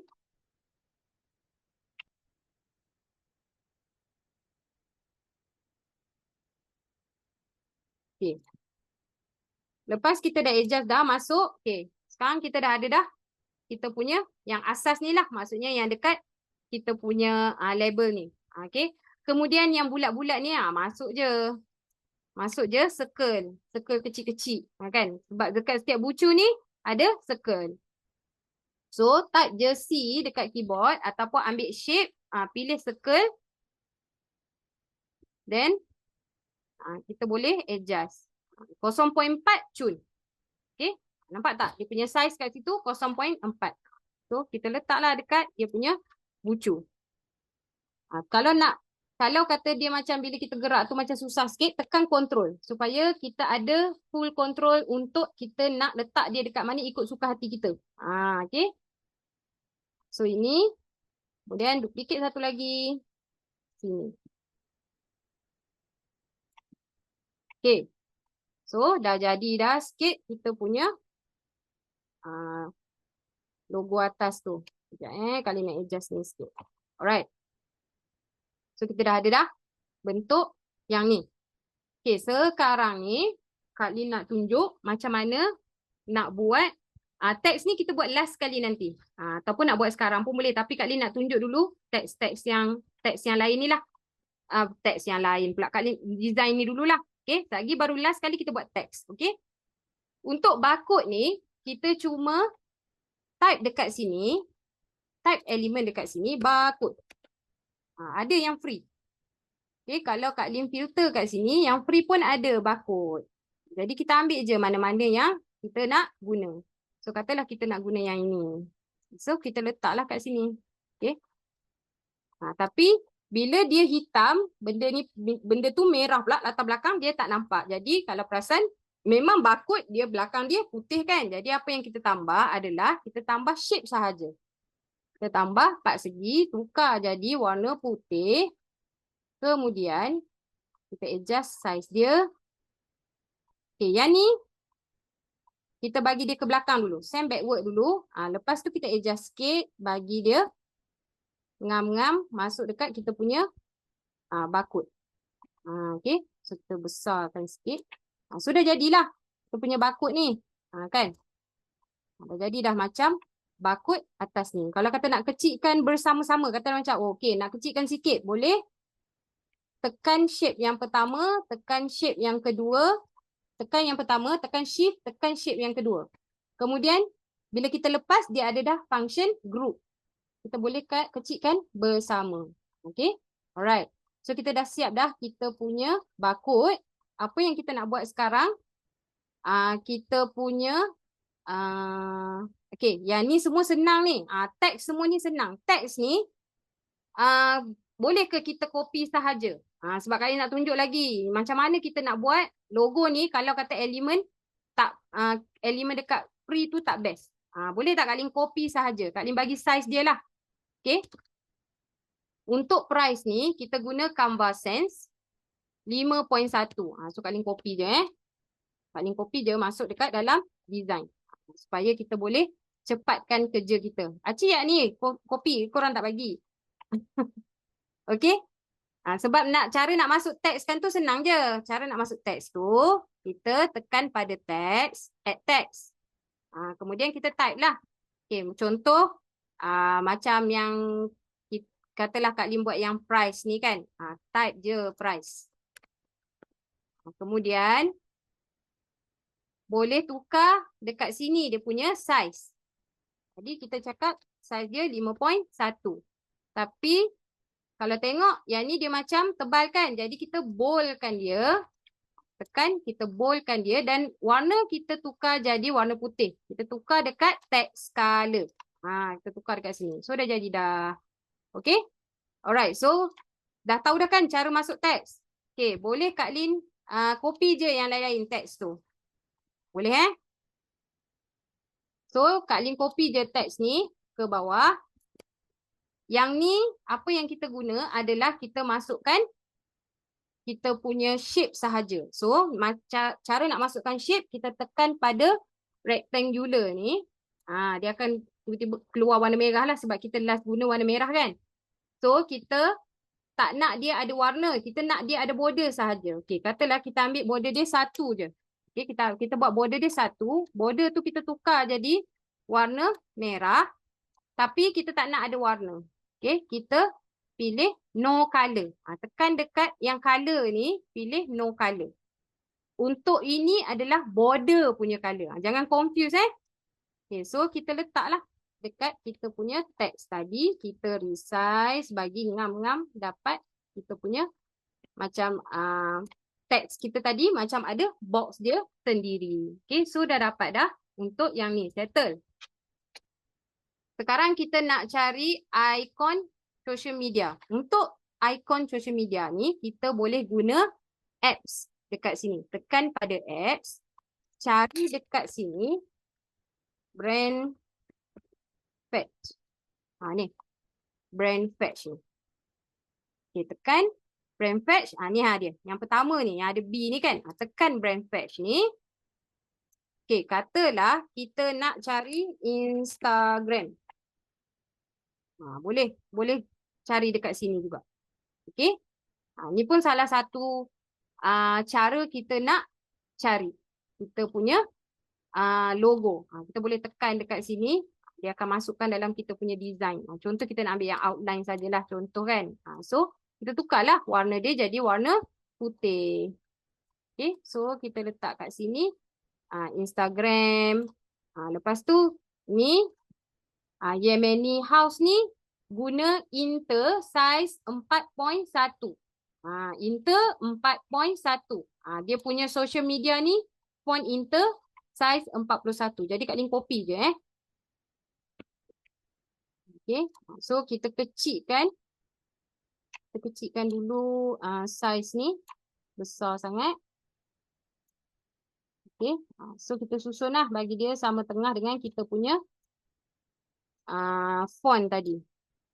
Okey. Lepas kita dah adjust dah masuk. Okey. Sekarang kita dah ada dah. Kita punya yang asas ni lah. Maksudnya yang dekat kita punya label ni. Okey. Kemudian yang bulat-bulat ni masuk je. Masuk je circle. Circle kecil-kecil. Kan? Sebab dekat setiap bucu ni ada circle. So type je C dekat keyboard ataupun ambil shape. Pilih circle. Then kita boleh adjust. 0.4 cun. Okay. Nampak tak? Dia punya size kat situ 0.4. So kita letaklah dekat dia punya bucu. Kalau kata dia macam bila kita gerak tu macam susah sikit, tekan control. Supaya kita ada full control untuk kita nak letak dia dekat mana ikut suka hati kita. Okay. So ini. Kemudian duplicate satu lagi. Sini. Okay. So dah jadi dah sikit kita punya logo atas tu. Sekejap kali nak adjust ni sikit. Alright. So kita dah ada dah bentuk yang ni. Okay, sekarang ni Kak Lin nak tunjuk macam mana nak buat teks ni kita buat last sekali nanti. Ataupun nak buat sekarang pun boleh. Tapi Kak Lin nak tunjuk dulu teks yang lain ni lah. Teks yang lain pula. Kak Lin design ni dululah. Okay, lagi baru last kali kita buat teks. Okay. Untuk barcode ni, kita cuma type dekat sini. Type elemen dekat sini, barcode. Ada yang free. Okay, kalau Kak Lin filter kat sini, yang free pun ada barcode. Jadi kita ambil je mana-mana yang kita nak guna. So katalah kita nak guna yang ini. So kita letaklah kat sini. Okay. Tapi bila dia hitam, benda tu merah pula latar belakang dia tak nampak. Jadi kalau perasan memang barcode dia belakang dia putih kan. Jadi apa yang kita tambah adalah kita tambah shape sahaja. Kita tambah 4 segi, tukar jadi warna putih. Kemudian kita adjust size dia. Okay, yang ni kita bagi dia ke belakang dulu. Send backward dulu. Lepas tu kita adjust sikit, bagi dia ngam-ngam masuk dekat kita punya barcode. Okay, so kita besarkan sikit. Sudah jadilah kita punya barcode ni. Kan? Dah jadi dah macam barcode atas ni. Kalau kata nak kecilkan bersama-sama, kata macam okey, nak kecilkan sikit, boleh tekan shape yang pertama, tekan shape yang kedua, tekan yang pertama, tekan shift, tekan shape yang kedua. Kemudian bila kita lepas dia ada dah function group. Kita boleh kecilkan bersama. Okey? Alright. So kita dah siap dah kita punya barcode. Apa yang kita nak buat sekarang? Kita punya okey, yang ni semua senang ni. Teks semua ni senang. Teks ni boleh ke kita copy sahaja? Sebab kali nak tunjuk lagi macam mana kita nak buat logo ni kalau kata elemen tak elemen dekat free tu tak best. Boleh tak Kak Lin copy sahaja? Kak Lin bagi size dia lah. Okey. Untuk price ni kita guna Canva Sans 5.1. So Kak Lin copy je Kak Lin copy je masuk dekat dalam design. Supaya kita boleh cepatkan kerja kita. Acik yak ni copy korang tak bagi. Okey. Sebab cara nak masuk teks kan tu senang je. Cara nak masuk teks tu kita tekan pada teks, add text. Kemudian kita type lah. Okay, contoh macam yang katalah Kak Lim buat yang price ni kan. Type je price. Kemudian boleh tukar dekat sini dia punya size. Jadi kita cakap size dia 5.1. Tapi kalau tengok yang ni dia macam tebal kan. Jadi kita boldkan dia. Tekan, kita boldkan dia dan warna kita tukar jadi warna putih. Kita tukar dekat text color. Kita tukar dekat sini. So dah jadi dah. Okay. Alright. So dah tahu dah kan cara masuk teks. Okay. Boleh Kak Lin copy je yang lain-lain teks tu. Boleh So Kak Lin copy je teks ni ke bawah. Yang ni apa yang kita guna adalah kita masukkan kita punya shape sahaja. So cara nak masukkan shape, kita tekan pada rectangular ni. Dia akan tiba-tiba keluar warna merah lah sebab kita last guna warna merah kan. So kita tak nak dia ada warna, kita nak dia ada border sahaja. Okey, katalah kita ambil border dia satu je. Okey, kita buat border dia satu, border tu kita tukar jadi warna merah, tapi kita tak nak ada warna. Okey, kita pilih no color. Tekan dekat yang color ni, pilih no color. Untuk ini adalah border punya color. Jangan confuse Okay, so kita letaklah dekat kita punya teks tadi. Kita resize, bagi ngam-ngam dapat kita punya macam teks kita tadi macam ada box dia sendiri. Okay, so dah dapat dah untuk yang ni, settle. Sekarang kita nak cari ikon social media. Untuk ikon social media ni, kita boleh guna apps dekat sini. Tekan pada apps, cari dekat sini, brand fetch. Ni, brand fetch ni. Okay, tekan brand fetch. Ni dia. Yang pertama ni, yang ada B ni kan. Tekan brand fetch ni. Okay, katalah kita nak cari Instagram. Boleh cari dekat sini juga. Okay. Ni pun salah satu cara kita nak cari kita punya logo. Kita boleh tekan dekat sini. Dia akan masukkan dalam kita punya design. Contoh kita nak ambil yang outline sajalah contoh kan. So kita tukarlah warna dia jadi warna putih. Okay. So kita letak kat sini Instagram. Lepas tu ni Yemeni House ni guna Inter size 4.1. Inter 4.1. Dia punya social media ni font Inter size 41. Jadi Kak Lin copy je Okay. So kita kecilkan. Kita kecilkan dulu size ni. Besar sangat. Okay. So kita susun lah bagi dia sama tengah dengan kita punya font tadi.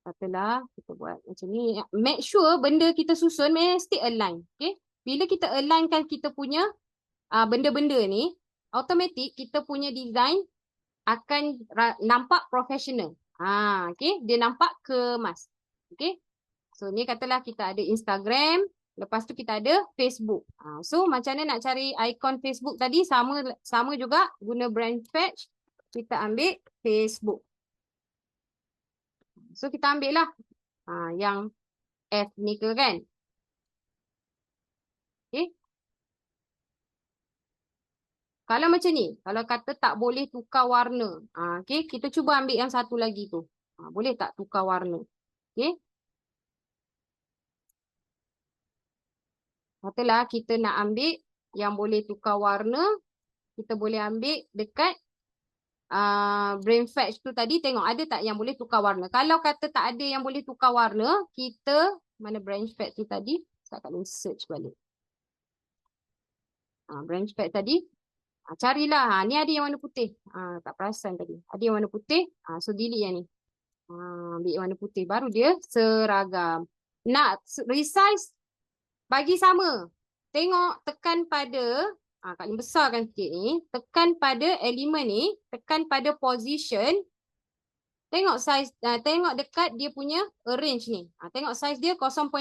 Katalah kita buat macam ni. Make sure benda kita susun mesti align. Okay. Bila kita alignkan kita punya benda-benda ni, automatik kita punya design akan nampak professional. Okay. Dia nampak kemas. Okay. So ni katalah kita ada Instagram. Lepas tu kita ada Facebook. So macam mana nak cari ikon Facebook tadi? Sama juga guna brand fetch. Kita ambil Facebook. So kita ambil lah yang F ni ke kan. Okay. Kalau macam ni, kalau kata tak boleh tukar warna. Okay, kita cuba ambil yang satu lagi tu. Boleh tak tukar warna? Okay. Katalah kita nak ambil yang boleh tukar warna. Kita boleh ambil dekat brand fetch tu tadi. Tengok ada tak yang boleh tukar warna. Kalau kata tak ada yang boleh tukar warna, kita, mana brand fetch tu tadi? Saya akan search balik. Brand fetch tadi. Carilah. Ni ada yang warna putih. Tak perasan tadi. Ada yang warna putih. So delete yang ni. Ambil yang warna putih. Baru dia seragam. Nak resize. Bagi sama. Tengok tekan pada. Kak Lin besarkan sikit ni. Tekan pada elemen ni. Tekan pada position. Tengok size. Tengok dekat dia punya arrange ni. Tengok size dia 0.25,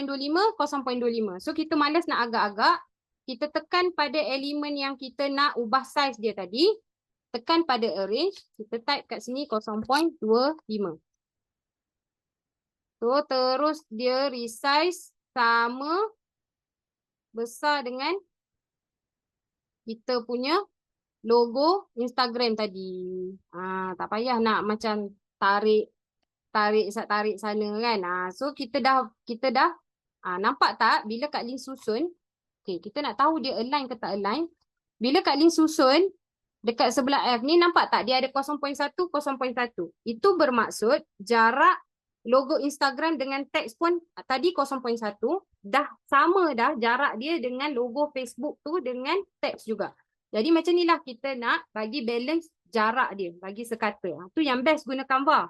0.25. So kita malas nak agak-agak. Kita tekan pada elemen yang kita nak ubah size dia tadi. Tekan pada arrange. Kita type kat sini 0.25. So terus dia resize sama besar dengan kita punya logo Instagram tadi. Tak payah nak macam tarik sana kan. So kita dah nampak tak bila Kak Lin susun. Okay, kita nak tahu dia align ke tak align. Bila Kak Lin susun dekat sebelah F ni, nampak tak dia ada 0.1, 0.1. Itu bermaksud jarak logo Instagram dengan teks pun tadi 0.1. Dah sama dah jarak dia dengan logo Facebook tu dengan teks juga. Jadi macam inilah kita nak bagi balance jarak dia, bagi sekata. Tu yang best guna Canva.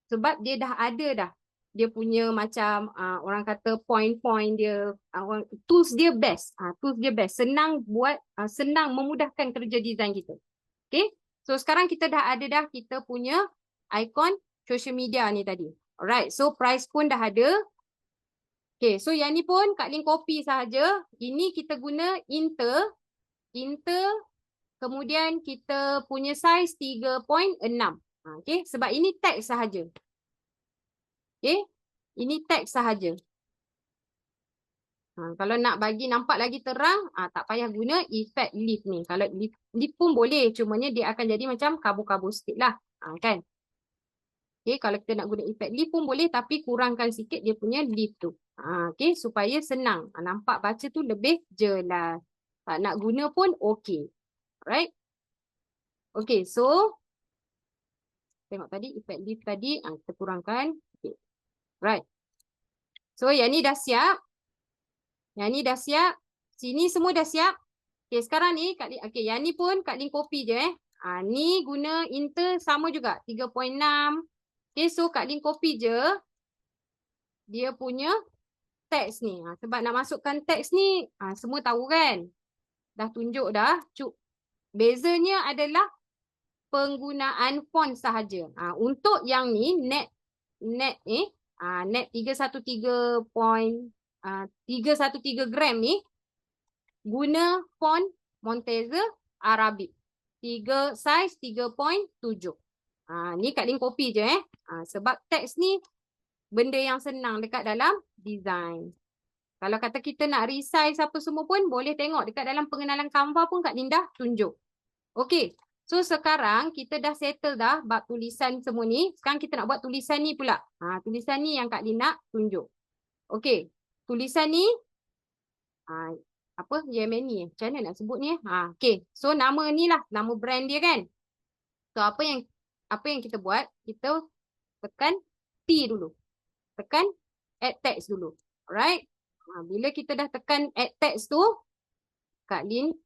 Sebab dia dah ada dah dia punya macam orang kata point-point dia, tools dia best. Tools dia best. Senang buat, senang memudahkan kerja design kita. Okay. So sekarang kita dah ada dah kita punya ikon social media ni tadi. Alright. So price pun dah ada. Okay. So yang ni pun Kak Lin copy sahaja. Ini kita guna inter. Kemudian kita punya size 3.6. Okay. Sebab ini teks sahaja. Okay. Ini teks sahaja. Kalau nak bagi nampak lagi terang, tak payah guna effect leaf ni. Kalau leaf pun boleh, cumanya dia akan jadi macam kabur-kabur sikit lah. Kan? Okay, kalau kita nak guna effect leaf pun boleh, tapi kurangkan sikit dia punya leaf tu. Okay, supaya senang. Nampak baca tu lebih jelas. Tak nak guna pun okay. Alright? Okay, so tengok tadi effect leaf tadi, kita kurangkan. Okay. Right. So yang ni dah siap. Yang ni dah siap. Sini semua dah siap. Okay, sekarang ni Kak Lin, okay, yang ni pun Kak Lin copy je ni guna inter sama juga 3.6. Okay, so Kak Lin copy je dia punya teks ni. Sebab nak masukkan teks ni semua tahu kan. Dah tunjuk dah. Bezanya adalah penggunaan font sahaja. Untuk yang ni net 313 gram ni guna font Monteza Arabic. Size 3.7. Ni Kak Lin copy je sebab teks ni benda yang senang dekat dalam design. Kalau kata kita nak resize apa semua pun boleh tengok dekat dalam pengenalan Canva pun Kak Lin dah tunjuk. Okey. So sekarang kita dah settle dah bab tulisan semua ni. Sekarang kita nak buat tulisan ni pula. Tulisan ni yang Kak Lin nak tunjuk. Okey. Tulisan ni apa? Yemeni. Macam mana nak sebut ni? Okey. So nama ni lah, nama brand dia kan. So apa yang kita buat? Kita tekan T dulu. Tekan add text dulu. Alright. Bila kita dah tekan add text tu, Kak Lin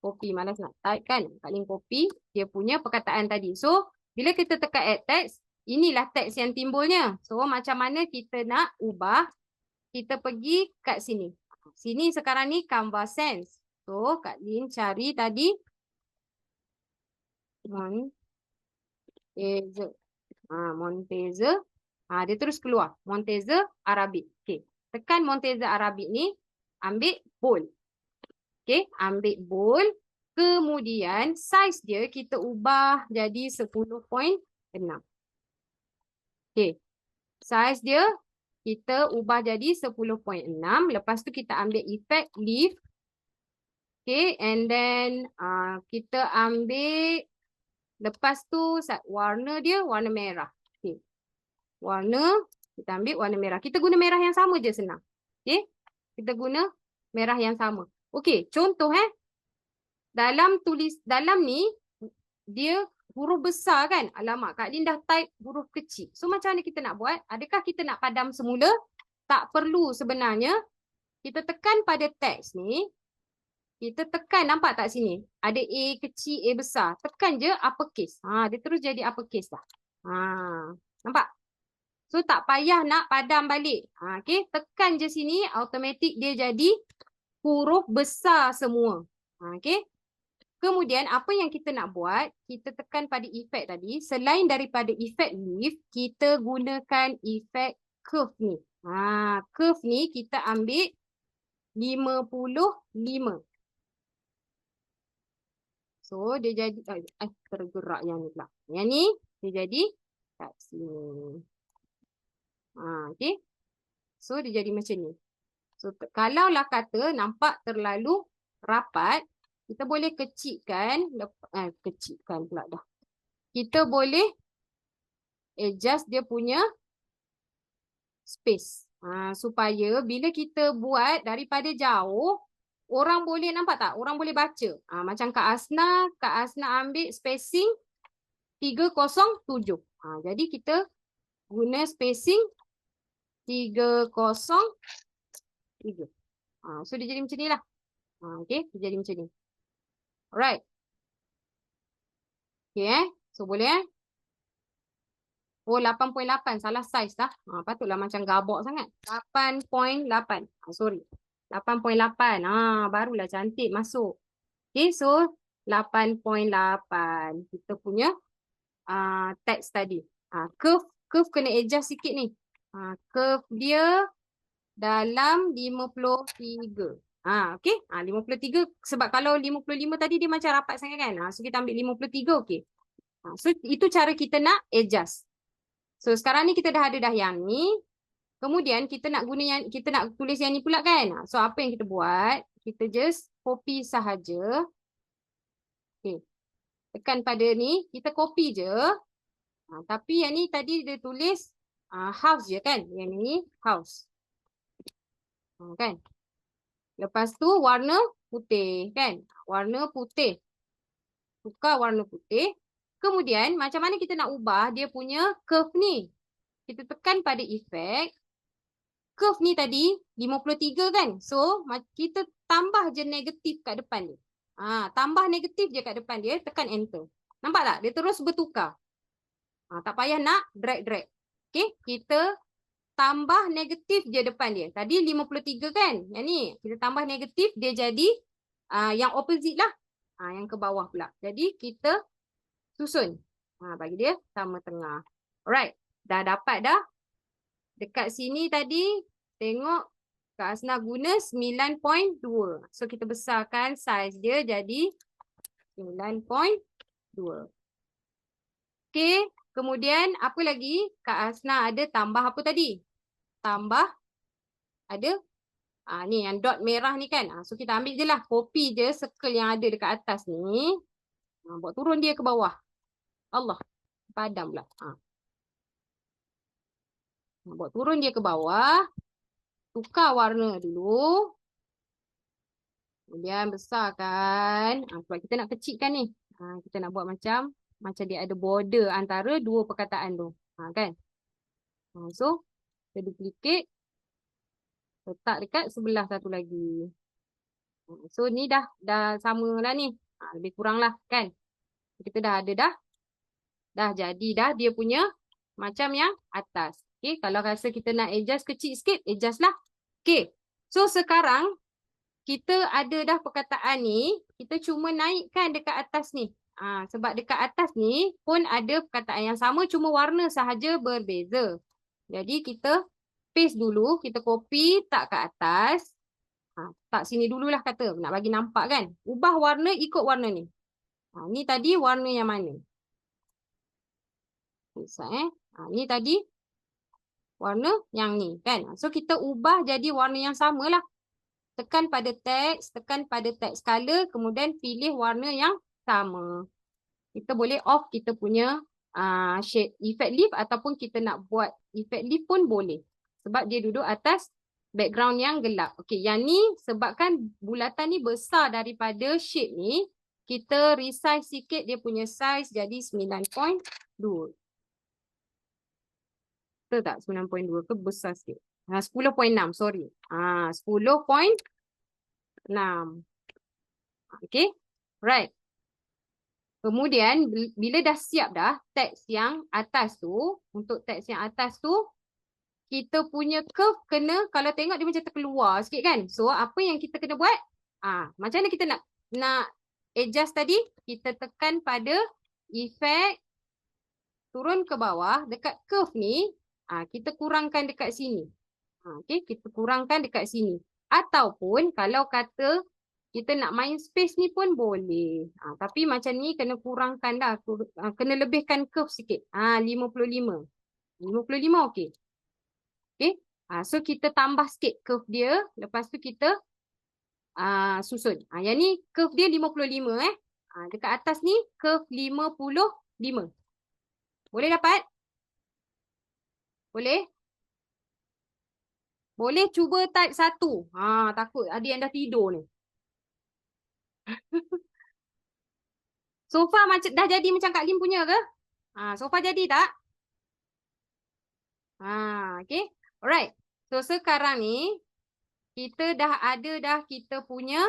copy, malas nak type kan. Kak Lin copy dia punya perkataan tadi. So, bila kita tekan add text, inilah teks yang timbulnya. So, macam mana kita nak ubah? Kita pergi kat sini. Sini sekarang ni Canva Sense. So, Kak Lin cari tadi. Monteza. Dia terus keluar. Monteza Arabic. Okay. Tekan Monteza Arabic ni. Ambil bold. Okay, ambil bold. Kemudian size dia kita ubah jadi 10.6. Okay, size dia kita ubah jadi 10.6. Lepas tu kita ambil effect leaf. Okay, and then kita ambil, lepas tu warna dia warna merah. Okay, warna, kita ambil warna merah. Kita guna merah yang sama je, senang. Okay, kita guna merah yang sama. Okey, contoh dalam ni dia huruf besar kan? Alamak, Kak Lin dah type huruf kecil. So macam mana kita nak buat? Adakah kita nak padam semula? Tak perlu sebenarnya. Kita tekan pada teks ni. Kita tekan, nampak tak sini? Ada A kecil, A besar. Tekan je uppercase. Dia terus jadi uppercase dah. Nampak? So tak payah nak padam balik. Okey, tekan je sini, automatik dia jadi huruf besar semua. Okey. Kemudian apa yang kita nak buat? Kita tekan pada efek tadi. Selain daripada efek leaf, kita gunakan efek curve ni. Curve ni kita ambil 55. So dia jadi tergerak yang ni pula. Yang ni dia jadi kat sini. Okey. So dia jadi macam ni. So, kalaulah kata nampak terlalu rapat, kita boleh kecilkan. Kecilkan pula dah. Kita boleh adjust dia punya space. Supaya bila kita buat daripada jauh, orang boleh nampak tak? Orang boleh baca. Macam Kak Asna ambil spacing 307. Jadi kita guna spacing 303. So dia jadi macam ni lah. Okay, dia jadi macam ni. Alright. Okay So boleh Oh, 8.8. Salah saiz dah. Patutlah macam gabok sangat. 8.8. Sorry. 8.8. Barulah cantik masuk. Okay, so 8.8. Kita punya teks tadi. Curve kena adjust sikit ni. Curve dia dalam 53. Okay. 53. Sebab kalau 55 tadi dia macam rapat sangat kan. So kita ambil 53, okay. So itu cara kita nak adjust. So sekarang ni kita dah ada dah yang ni. Kemudian kita nak guna yang, kita nak tulis yang ni pula kan. So apa yang kita buat? Kita just copy sahaja. Okay. Tekan pada ni, kita copy je. Tapi yang ni tadi dia tulis house je kan. Yang ni house. Kan. Lepas tu warna putih kan. Warna putih. Tukar warna putih. Kemudian macam mana kita nak ubah dia punya curve ni. Kita tekan pada effect. Curve ni tadi 53 kan. So kita tambah je negatif kat depan dia. Tambah negatif je kat depan dia. Tekan enter. Nampak tak? Dia terus bertukar. Tak payah nak drag. Okay. Kita tambah negatif je depan dia. Tadi 53 kan. Yang ni. Kita tambah negatif. Dia jadi yang opposite lah. Yang ke bawah pula. Jadi kita susun. Bagi dia sama tengah. Alright. Dah dapat dah. Dekat sini tadi. Tengok. Kak Asnah guna 9.2. So kita besarkan saiz dia jadi 9.2. Okay. Kemudian apa lagi? Kak Asnah ada tambah apa tadi? Tambah ada ni yang dot merah ni kan. So kita ambil je lah. Copy je circle yang ada dekat atas ni. Buat turun dia ke bawah. Allah. Padam pula. Buat turun dia ke bawah. Tukar warna dulu. Kemudian besarkan. Sebab kita nak kecilkan ni. Kita nak buat macam dia ada border antara dua perkataan tu. Kan? So, kita duplicate. Letak dekat sebelah satu lagi. So, ni dah sama lah ni. Lebih kurang lah kan. Kita dah ada dah. Dah jadi dah dia punya macam yang atas. Okay, kalau rasa kita nak adjust kecil sikit, adjust lah. Okay, so sekarang kita ada dah perkataan ni. Kita cuma naikkan dekat atas ni. Sebab dekat atas ni pun ada perkataan yang sama, cuma warna sahaja berbeza. Jadi kita paste dulu, kita copy, tak kat atas. Tak sini dululah kata, nak bagi nampak kan. Ubah warna ikut warna ni. Ni tadi warna yang mana? Ni tadi warna yang ni kan. So kita ubah jadi warna yang sama lah. Tekan pada teks, tekan pada teks color, kemudian pilih warna yang sama. Kita boleh off kita punya shade effect leaf ataupun kita nak buat effect leaf pun boleh. Sebab dia duduk atas background yang gelap. Okey, yang ni sebabkan bulatan ni besar daripada shade ni, kita resize sikit dia punya size jadi 9.2. Betul tak? 9.2 ke besar sikit? 10.6, sorry. 10.6. Okay, right. Kemudian bila dah siap dah teks yang atas tu, untuk teks yang atas tu, kita punya curve kena, kalau tengok dia macam terkeluar sikit kan. So apa yang kita kena buat? Macam mana kita nak adjust tadi? Kita tekan pada effect, turun ke bawah, dekat curve ni, kita kurangkan dekat sini. Okay, kita kurangkan dekat sini. Ataupun kalau kata kita nak main space ni pun boleh. Tapi macam ni kena kurangkan dah. Kena lebihkan curve sikit. 55. 55 okey. Okay. So kita tambah sikit curve dia. Lepas tu kita susun. Yang ni curve dia 55 dekat atas ni curve 55. Boleh dapat? Boleh? Boleh cuba type 1. Takut ada yang dah tidur ni. So far macam dah jadi macam Kak Lim punya ke? So far jadi tak? Okay. Alright. So sekarang ni kita dah ada dah kita punya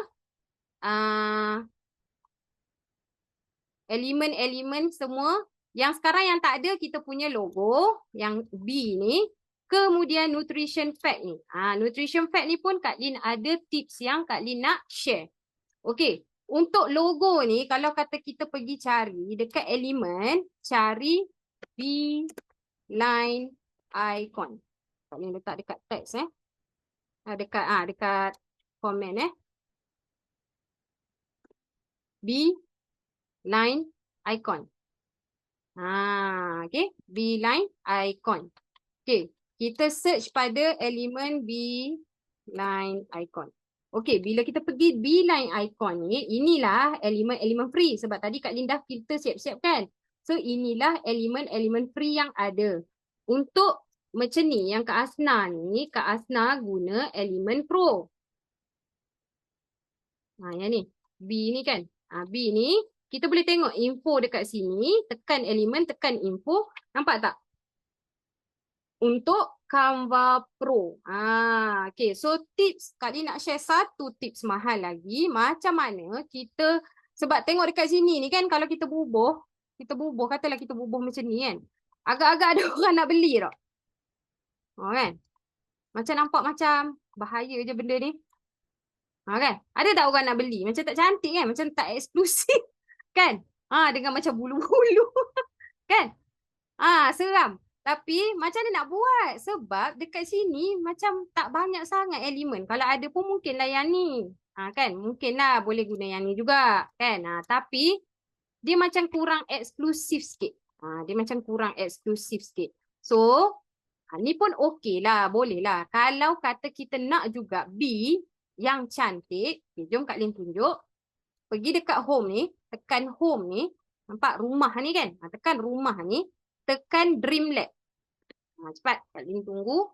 elemen-elemen semua Yang sekarang yang tak ada kita punya logo yang B ni. Kemudian nutrition fact ni. Nutrition fact ni pun Kak Lin ada tips yang Kak Lin nak share. Okey. Untuk logo ni kalau kata kita pergi cari dekat elemen, cari B line icon. Kak Lin letak dekat teks dekat komen B line icon. Okay. B line icon. Okay. Kita search pada elemen B line icon. Okay. Bila kita pergi B line icon ni, inilah elemen-elemen free. Sebab tadi Kak Lin dah filter siap-siap kan. So, inilah elemen-elemen free yang ada. Untuk macam ni, yang Kak Asna ni, Kak Asna guna elemen pro. Yang ni. B ni kan. B ni, kita boleh tengok info dekat sini, tekan elemen, tekan info. Nampak tak? Untuk Canva Pro. Okay. So, tips, Kak Lin nak share satu tips mahal lagi. Macam mana kita, sebab tengok dekat sini ni kan, kalau kita bubuh, katalah kita bubuh macam ni kan. Agak-agak ada orang nak beli tak? Kan? Macam nampak macam bahaya je benda ni. Kan? Ada tak orang nak beli? Macam tak cantik kan? Macam tak eksklusif. Kan? Dengan macam bulu-bulu. Kan? Seram. Tapi macam mana nak buat? Sebab dekat sini macam tak banyak sangat elemen. Kalau ada pun mungkinlah yang ni. Kan? Mungkinlah boleh guna yang ni juga. Kan? Tapi dia macam kurang eksklusif sikit. Dia macam kurang eksklusif sikit. So, ni pun okey lah. Boleh lah. Kalau kata kita nak juga B yang cantik. Okay, jom Kak Lin tunjuk. Pergi dekat home ni. Tekan home ni. Nampak rumah ni kan? Tekan rumah ni. Tekan Dream Lab. Cepat. Kak Lin tunggu.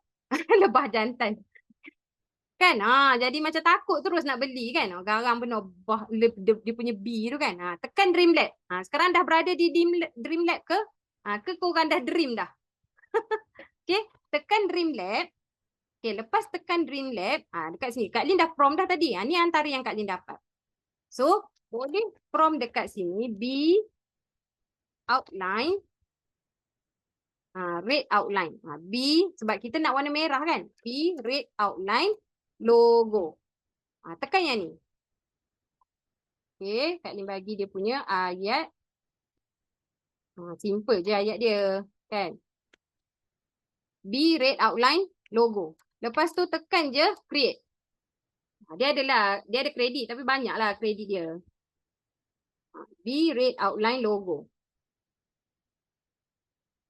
Lebah jantan. Kan? Jadi macam takut terus nak beli kan? Garang benar. Dia punya B tu kan? Tekan Dream Lab. Sekarang dah berada di Dream Lab ke? Ke korang dah dream dah? Okay. Tekan Dream Lab. Okay. Lepas tekan Dream Lab. Dekat sini. Kak Lin dah prompt dah tadi. Ni antara yang Kak Lin dapat. So, boleh prompt dekat sini. B outline. Red outline. B, sebab kita nak warna merah kan? B, red outline, logo. Tekan yang ni. Okay, Kak Lin bagi dia punya ayat. Simple je ayat dia. Kan? B, red outline, logo. Lepas tu tekan je, create. Dia ada kredit tapi banyaklah kredit dia. B, red outline, logo.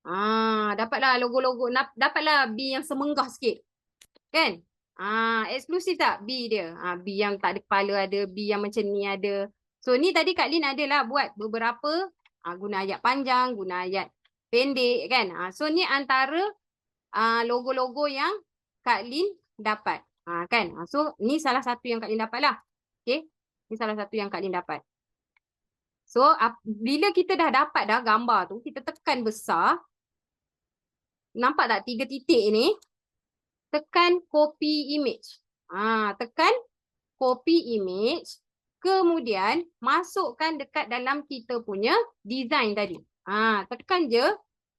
Dapatlah logo-logo. Dapatlah B yang semenggah sikit. Kan? Eksklusif tak B dia? B yang tak ada kepala ada. B yang macam ni ada. So, ni tadi Kak Lin adalah buat beberapa. Guna ayat panjang, guna ayat pendek kan. So, ni antara logo-logo yang Kak Lin dapat. Kan? So, ni salah satu yang Kak Lin dapat lah. Okay? Ni salah satu yang Kak Lin dapat. So, bila kita dah dapat dah gambar tu, kita tekan besar. Nampak tak 3 titik ni? Tekan copy image. Tekan copy image. Kemudian masukkan dekat dalam kita punya design tadi. Tekan je.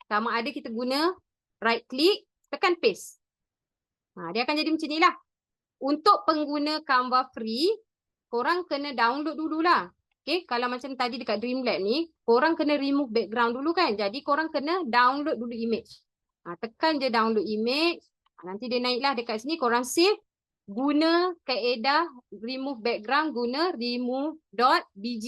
Sama ada kita guna right click, tekan paste. Dia akan jadi macam ni lah. Untuk pengguna Canva free, korang kena download dululah. Okay, kalau macam tadi dekat Dreamlab ni, korang kena remove background dulu kan. Jadi korang kena download dulu image. Tekan je download image. Nanti dia naiklah dekat sini. Korang save. Guna kaedah remove background. Guna remove.bg.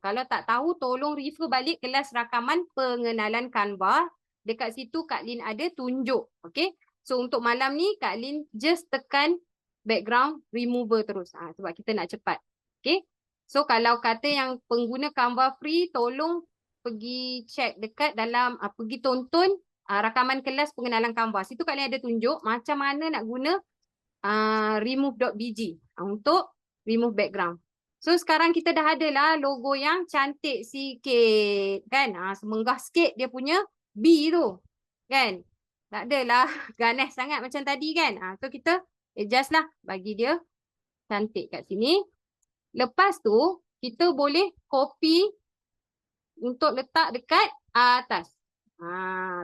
Kalau tak tahu, tolong refer balik kelas rakaman pengenalan Canva. Dekat situ Kak Lin ada tunjuk. Okay. So untuk malam ni Kak Lin just tekan background remover terus. Sebab kita nak cepat. Okay. So kalau kata yang pengguna Canva free, tolong pergi check dekat dalam, pergi tonton rakaman kelas pengenalan Canva. Situ Kak Lin ada tunjuk macam mana nak guna remove.bg untuk remove background. So sekarang kita dah ada lah logo yang cantik sikit kan. Semenggah sikit dia punya B tu kan. Tak adalah ganas sangat macam tadi kan. So kita adjust lah bagi dia cantik kat sini. Lepas tu kita boleh copy untuk letak dekat atas.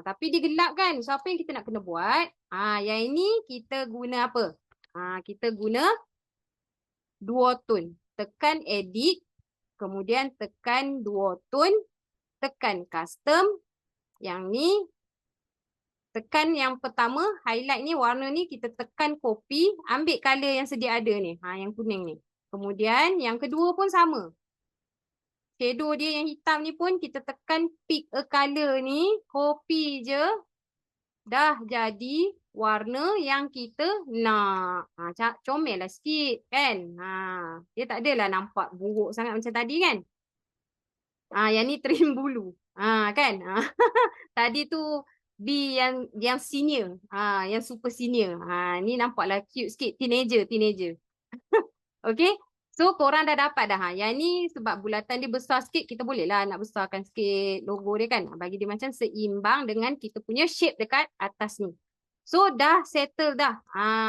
Tapi dia gelap kan? So apa yang kita nak kena buat? Yang ini kita guna apa? Kita guna duotone. Tekan edit, kemudian tekan duotone, tekan custom. Yang ni tekan yang pertama, highlight ni, warna ni kita tekan copy, ambil color yang sedia ada ni, yang kuning ni. Kemudian yang kedua pun sama. Shadow dia yang hitam ni pun kita tekan pick a color ni, copy je. Dah jadi warna yang kita nak. Comel lah sikit kan. Dia tak adalah nampak buruk sangat macam tadi kan. Yang ni trim bulu. Kan. Tadi tu B yang senior. Yang super senior. Ni nampaklah cute sikit. Teenager. Okay. So korang dah dapat dah. Yang ni sebab bulatan dia besar sikit, kita boleh lah nak besarkan sikit logo dia kan. Bagi dia macam seimbang dengan kita punya shape dekat atas ni. So dah settle dah.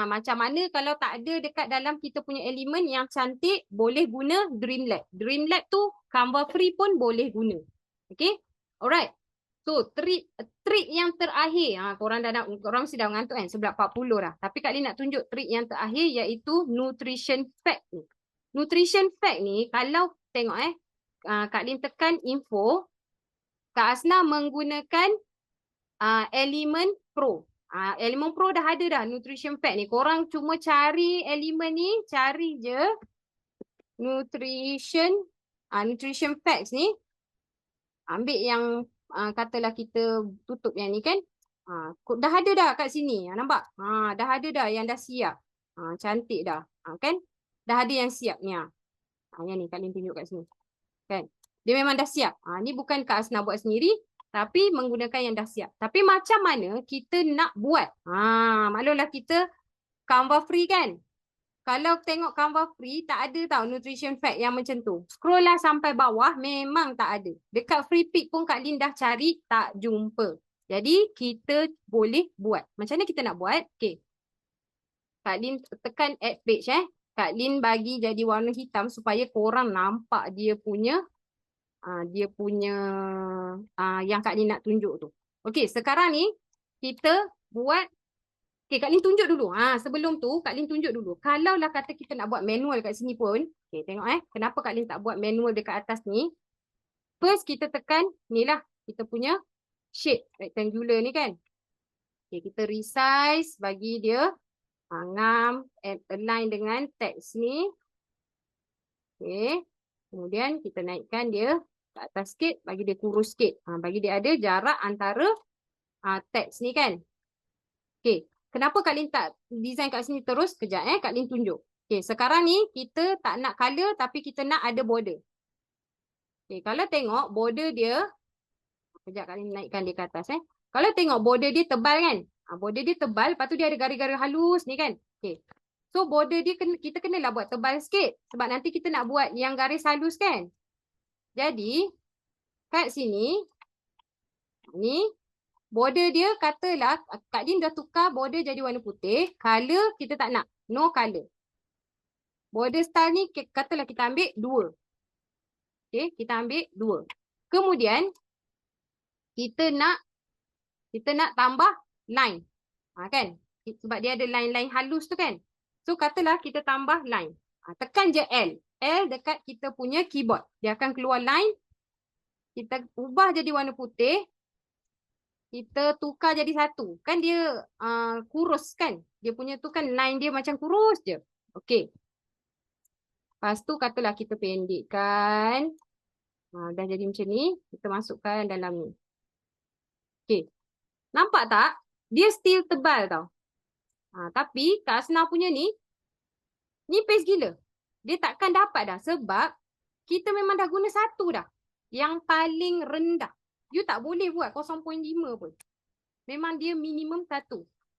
Macam mana kalau tak ada dekat dalam kita punya elemen yang cantik, boleh guna Dreamlab. Dreamlab tu Canva free pun boleh guna. Okay. Alright. So trik yang terakhir. Korang mesti dah mengantuk kan. Sebelah 40 dah. Tapi Kak Lin nak tunjuk trik yang terakhir iaitu nutrition fact ni. Nutrition fact ni, kalau tengok Kak Lin tekan info, Kak Asna menggunakan elemen pro. Elemen pro dah ada dah nutrition fact ni. Korang cuma cari elemen ni, cari je nutrition facts ni. Ambil yang katalah kita tutup yang ni kan. Dah ada dah kat sini. Nampak? Dah ada dah yang dah siap. Cantik dah. Kan? Dah ada yang siap ni. Yang ni Kak Lin tunjuk kat sini. Kan? Dia memang dah siap. Ni bukan Kak Asna buat sendiri. Tapi menggunakan yang dah siap. Tapi macam mana kita nak buat? Maklumlah kita Canva free kan? Kalau tengok Canva free, tak ada tau nutrition fact yang macam tu. Scroll lah sampai bawah, memang tak ada. Dekat free pick pun Kak Lin dah cari, tak jumpa. Jadi kita boleh buat. Macam mana kita nak buat? Okay. Kak Lin tekan add page Kak Lin bagi jadi warna hitam supaya korang nampak dia punya yang Kak Lin nak tunjuk tu. Okey, sekarang ni kita buat. Okey, Kak Lin tunjuk dulu. Sebelum tu Kak Lin tunjuk dulu. Kalau lah kata kita nak buat manual kat sini pun, okey, tengok kenapa Kak Lin tak buat manual dekat atas ni? First kita tekan ni lah kita punya shape rectangular ni kan. Okey, kita resize bagi dia ngam and align dengan teks ni. Okey. Kemudian kita naikkan dia ke atas sikit, bagi dia kurus sikit. Bagi dia ada jarak antara teks ni kan. Okey. Kenapa Kak Lin tak design kat sini terus? Kejap Kak Lin tunjuk. Okey, sekarang ni kita tak nak color tapi kita nak ada border. Okey, kalau tengok border dia, kejap Kak Lin naikkan dia ke atas Kalau tengok border dia tebal kan? Border dia tebal, lepas tu dia ada garis-garis halus ni kan. Okey. So border dia kita kenalah buat tebal sikit. Sebab nanti kita nak buat yang garis halus kan. Jadi, kat sini, ni, border dia katalah, Kak Lin dah tukar border jadi warna putih. Color kita tak nak. No color. Border style ni, katalah kita ambil 2. Okay, kita ambil 2. Kemudian, kita nak tambah line. Kan? Sebab dia ada line-line halus tu kan. So, katalah kita tambah line. Tekan je L. L dekat kita punya keyboard. Dia akan keluar line. Kita ubah jadi warna putih. Kita tukar jadi satu. Kan dia kurus kan. Dia punya tu kan line dia macam kurus je. Okey. Lepas tu katalah kita pendekkan. Dah jadi macam ni. Kita masukkan dalam ni. Okey. Nampak tak? Dia still tebal tau. Tapi Kak Asna punya ni paste gila. Dia takkan dapat dah. Sebab kita memang dah guna satu dah. Yang paling rendah. You tak boleh buat 0.5 pun. Memang dia minimum 1.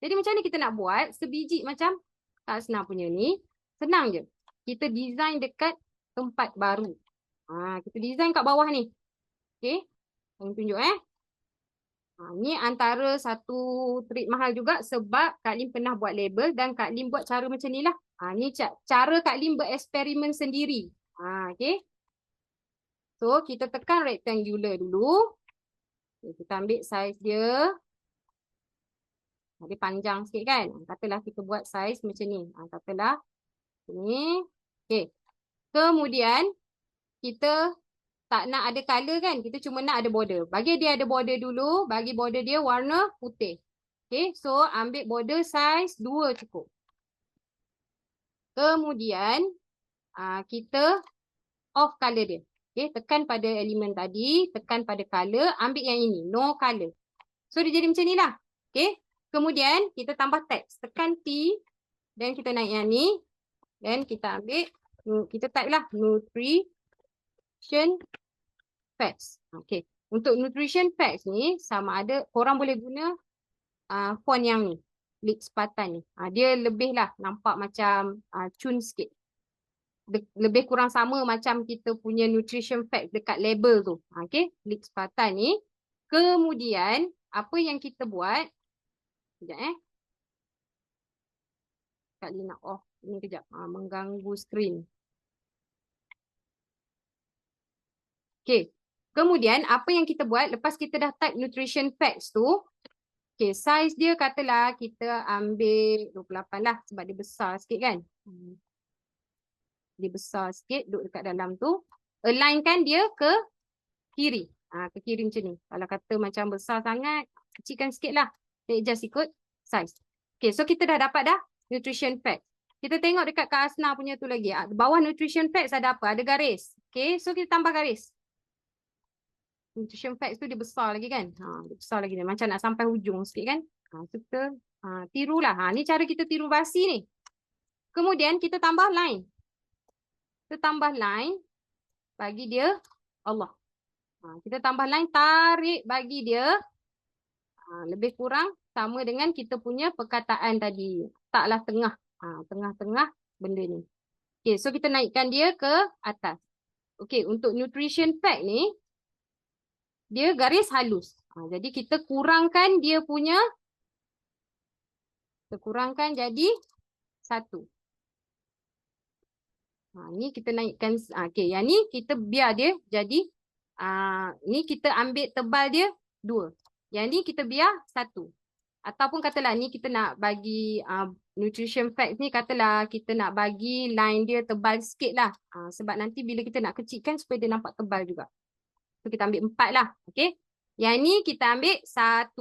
Jadi macam ni kita nak buat sebiji macam Kak Asna punya ni. Senang je. Kita design dekat tempat baru. Kita design kat bawah ni. Okay. Saya tunjuk ni antara satu trik mahal juga sebab Kak Lin pernah buat label dan Kak Lin buat cara macam ni lah. Ni cara Kak Lin bereksperimen sendiri. Okay. So, kita tekan rectangular dulu. Kita ambil saiz dia. Dia panjang sikit kan. Katalah kita buat saiz macam ni. Katalah ni. Okay. Kemudian kita tak nak ada color kan. Kita cuma nak ada border. Bagi dia ada border dulu. Bagi border dia warna putih. Okay. So ambil border saiz 2 cukup. Kemudian kita off color dia. Okay, tekan pada elemen tadi, tekan pada color, ambil yang ini, no color. So dia jadi macam ni lah. Okay, kemudian kita tambah teks, tekan T, dan kita naik yang ni, dan kita ambil, kita type lah, nutrition facts. Okay, untuk nutrition facts ni, sama ada, korang boleh guna font yang ni, Leak Spartan ni. Dia lebih lah, nampak macam cun sikit. Lebih kurang sama macam kita punya nutrition fact dekat label tu. Okay, Leak Spartan ni. Kemudian, apa yang kita buat, sekejap Kak Lina off ni kejap, mengganggu screen. Okay, kemudian apa yang kita buat lepas kita dah type nutrition facts tu, okay, size dia katalah kita ambil 28 lah sebab dia besar sikit kan. Dia besar sikit, duduk dekat dalam tu. Alignkan dia ke kiri. Ke kiri macam ni. Kalau kata macam besar sangat, kecilkan sikit lah. Dia just ikut size. Okay, so kita dah dapat dah nutrition facts. Kita tengok dekat Kak Asna punya tu lagi. Bawah nutrition facts ada apa? Ada garis. Okay, so kita tambah garis. Nutrition facts tu dia besar lagi kan. Dia besar lagi. Macam nak sampai hujung sikit kan. So kita tirulah. Ni cara kita tiru basi ni. Kemudian kita tambah line. Kita tambah line, bagi dia Allah. Kita tambah line, tarik bagi dia lebih kurang sama dengan kita punya perkataan tadi. Taklah tengah. Tengah-tengah benda ni. Okay, so kita naikkan dia ke atas. Okay, untuk nutrition fact ni, dia garis halus. Jadi kita kurangkan dia punya, kita kurangkan jadi 1. Ni kita naikkan, okay, yang ni kita biar dia jadi, ni kita ambil tebal dia 2. Yang ni kita biar 1. Ataupun katalah ni kita nak bagi nutrition facts ni, katalah kita nak bagi line dia tebal sikit lah. Sebab nanti bila kita nak kecilkan supaya dia nampak tebal juga. So kita ambil 4 lah, okay. Yang ni kita ambil 1.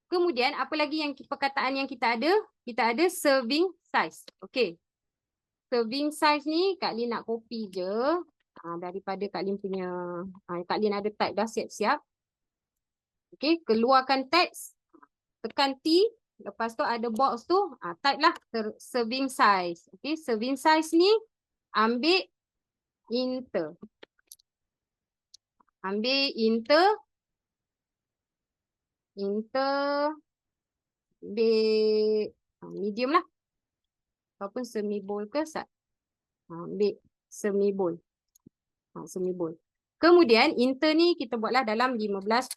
Kemudian apa lagi yang perkataan yang kita ada? Kita ada serving size, okay. Serving size ni Kak Lin nak copy je daripada Kak Lin punya, Kak Lin ada type dah siap-siap. Okay, keluarkan teks, tekan T, lepas tu ada box tu, type lah serving size. Okay, serving size ni ambil inter. Ambil inter, ambil medium lah. Ataupun semi bold ke sat. Ambil semi bold. Semi bold. Kemudian inter ni kita buatlah dalam 15.5.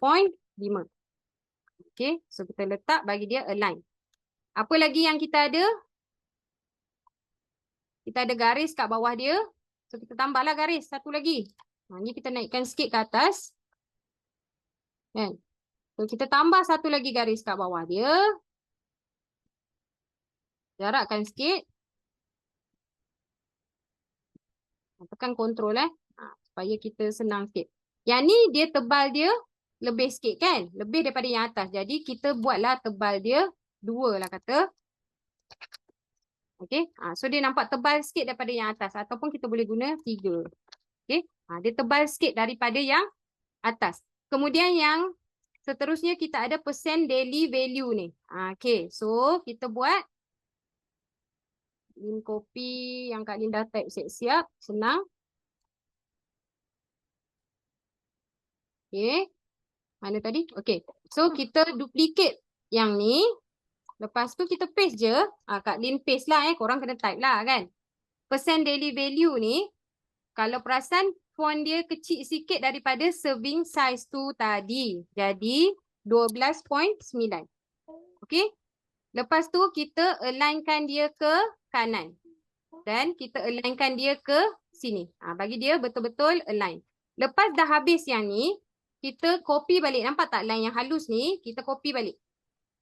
Okay, so kita letak bagi dia align. Apa lagi yang kita ada? Kita ada garis kat bawah dia. So kita tambahlah garis satu lagi. Ni kita naikkan sikit ke atas. Kan? So kita tambah satu lagi garis kat bawah dia. Jarakkan sikit. Tekan kontrol supaya kita senang sikit. Yang ni dia tebal dia lebih sikit kan? Lebih daripada yang atas. Jadi kita buatlah tebal dia 2 lah kata. Okay. So dia nampak tebal sikit daripada yang atas. Ataupun kita boleh guna 3. Okay. Dia tebal sikit daripada yang atas. Kemudian yang seterusnya kita ada percent daily value ni. Okay. So kita buat. Lin copy yang Kak Lin dah type siap-siap. Senang. Okay. Mana tadi? Okay. So kita duplicate yang ni. Lepas tu kita paste je. Kak Lin paste lah Korang kena type lah kan. Percent daily value ni. Kalau perasan font dia kecil sikit daripada serving size tu tadi. Jadi 12.9. Okay. Lepas tu kita alignkan dia ke kanan. Dan kita alignkan dia ke sini. Bagi dia betul-betul align. Lepas dah habis yang ni, kita copy balik. Nampak tak line yang halus ni? Kita copy balik.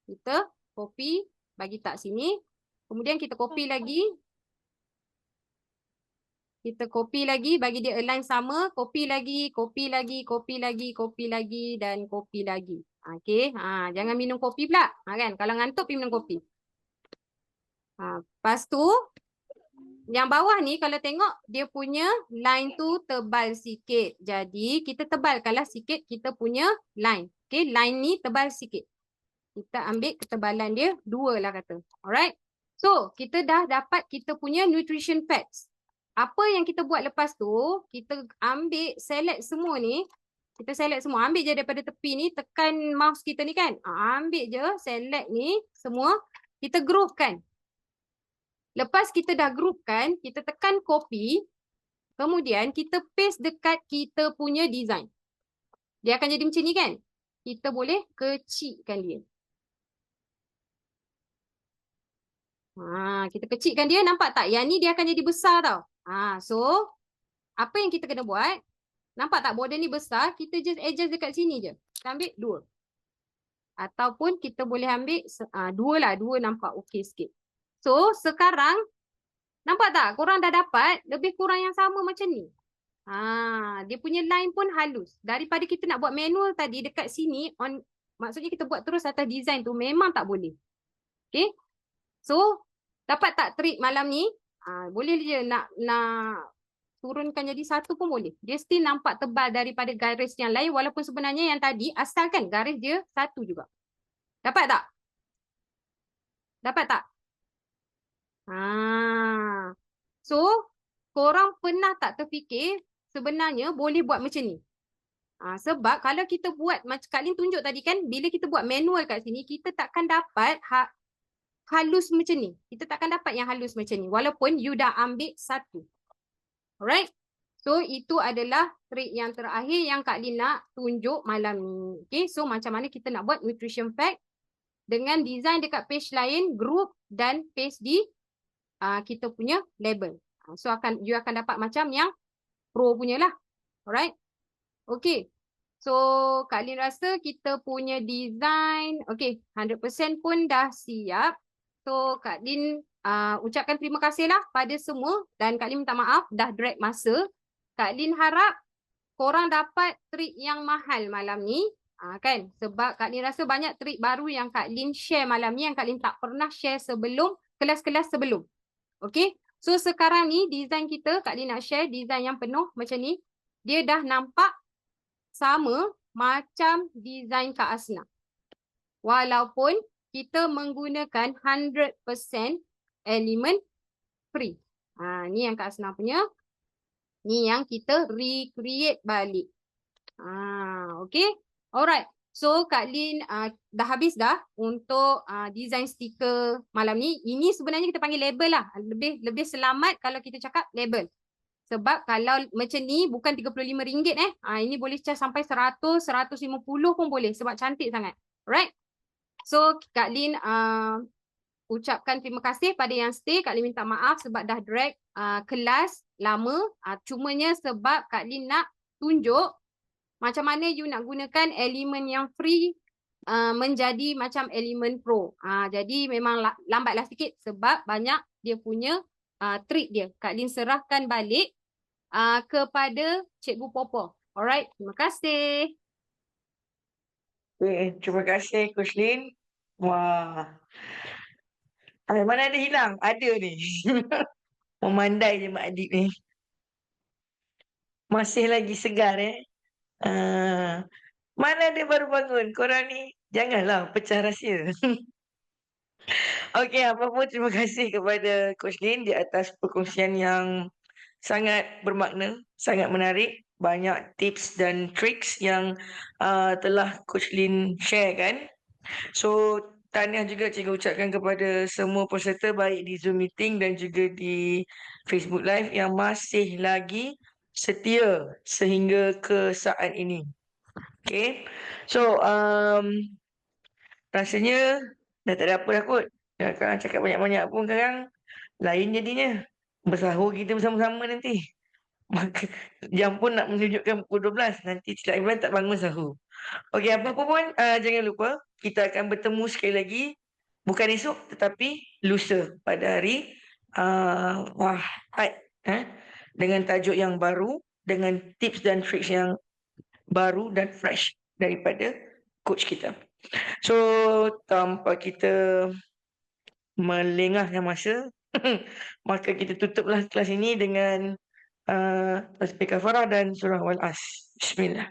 Kita copy, bagi tak sini. Kemudian kita copy lagi. Kita copy lagi, bagi dia align sama. Copy lagi, copy lagi, copy lagi, copy lagi dan copy lagi. Okey, jangan minum kopi pula. Kan? Kalau ngantuk, pergi minum kopi. Lepas tu, yang bawah ni kalau tengok, dia punya line tu tebal sikit. Jadi, kita tebalkanlah sikit kita punya line. Okey, line ni tebal sikit. Kita ambil ketebalan dia 2 lah kata. Alright. So, kita dah dapat kita punya nutrition facts. Apa yang kita buat lepas tu, kita ambil, select semua ni. Kita select semua. Ambil je daripada tepi ni, tekan mouse kita ni kan. Ambil je, select ni semua. Kita groupkan. Lepas kita dah groupkan, kita tekan copy. Kemudian kita paste dekat kita punya design. Dia akan jadi macam ni kan. Kita boleh kecilkan dia. Kita kecilkan dia, nampak tak? Yang ni dia akan jadi besar tau. So, apa yang kita kena buat? Nampak tak border ni besar? Kita just adjust dekat sini je. Kita ambil 2. Ataupun kita boleh ambil 2 lah. 2 nampak okey sikit. So, sekarang, nampak tak? Korang dah dapat lebih kurang yang sama macam ni. Dia punya line pun halus. Daripada kita nak buat manual tadi dekat sini, maksudnya kita buat terus atas design tu, memang tak boleh. Okay? So, dapat tak trik malam ni? Boleh je nak turunkan jadi 1 pun boleh. Dia still nampak tebal daripada garis yang lain walaupun sebenarnya yang tadi asalkan garis dia 1 juga. Dapat tak? Dapat tak? So, korang pernah tak terfikir sebenarnya boleh buat macam ni? Sebab kalau kita buat, macam Kak Lin tunjuk tadi kan, bila kita buat manual kat sini, kita takkan dapat halus macam ni. Kita takkan dapat yang halus macam ni. Walaupun you dah ambil 1. Alright. So, itu adalah trik yang terakhir yang Kak Lin nak tunjuk malam ni. Okay. So, macam mana kita nak buat nutrition fact dengan design dekat page lain, group dan paste di kita punya label. So, you akan dapat macam yang pro punya lah. Alright. Okay. So, Kak Lin rasa kita punya design, okay, 100% pun dah siap. So, Kak Lin ucapkan terima kasih lah pada semua dan Kak Lin minta maaf dah drag masa. Kak Lin harap korang dapat trik yang mahal malam ni. Kan? Sebab Kak Lin rasa banyak trik baru yang Kak Lin share malam ni yang Kak Lin tak pernah share sebelum, kelas-kelas sebelum. Okay? So, sekarang ni design kita, Kak Lin nak share design yang penuh macam ni. Dia dah nampak sama macam design Kak Asna. Walaupun kita menggunakan 100% elemen free. Ni yang Kak Asna punya. Ni yang kita recreate balik. Okay. Alright. So, Kak Lin dah habis dah untuk design stiker malam ni. Ini sebenarnya kita panggil label lah. Lebih selamat kalau kita cakap label. Sebab kalau macam ni bukan RM35 ini boleh charge sampai 100, 150 pun boleh sebab cantik sangat. Alright. So, Kak Lin ucapkan terima kasih pada yang stay. Kak Lin minta maaf sebab dah drag kelas lama. Cumanya sebab Kak Lin nak tunjuk macam mana you nak gunakan elemen yang free menjadi macam elemen pro. Jadi memang lambatlah sikit sebab banyak dia punya trik dia. Kak Lin serahkan balik kepada Cikgu Popo. Alright, terima kasih. Terima kasih Coach Lin. Wah. Mana ada hilang? Ada ni. Memandai je Mak Adib ni. Masih lagi segar mana ada baru bangun? Korang ni janganlah pecah rahsia. Okey, apa pun terima kasih kepada Coach Lin di atas perkongsian yang sangat bermakna, sangat menarik. Banyak tips dan tricks yang telah Coach Lin share kan. So, tahniah juga cikgu ucapkan kepada semua peserta baik di Zoom meeting dan juga di Facebook Live yang masih lagi setia sehingga ke saat ini. Okay. So, rasanya dah tak ada apa dah kot. Kalau cakap banyak-banyak pun sekarang lain jadinya. Bersahur kita bersama-sama nanti. Maka jam pun nak menunjukkan pukul 12. Nanti Cik Imran tak bangun sahur. Okey, apa-apa pun jangan lupa kita akan bertemu sekali lagi. Bukan esok tetapi lusa pada hari Ahad. Dengan tajuk yang baru, dengan tips dan tricks yang baru dan fresh daripada coach kita. So, tanpa kita melengahkan masa, maka kita tutuplah kelas ini dengan tasbih kafarah dan surah Wal-As. Bismillah.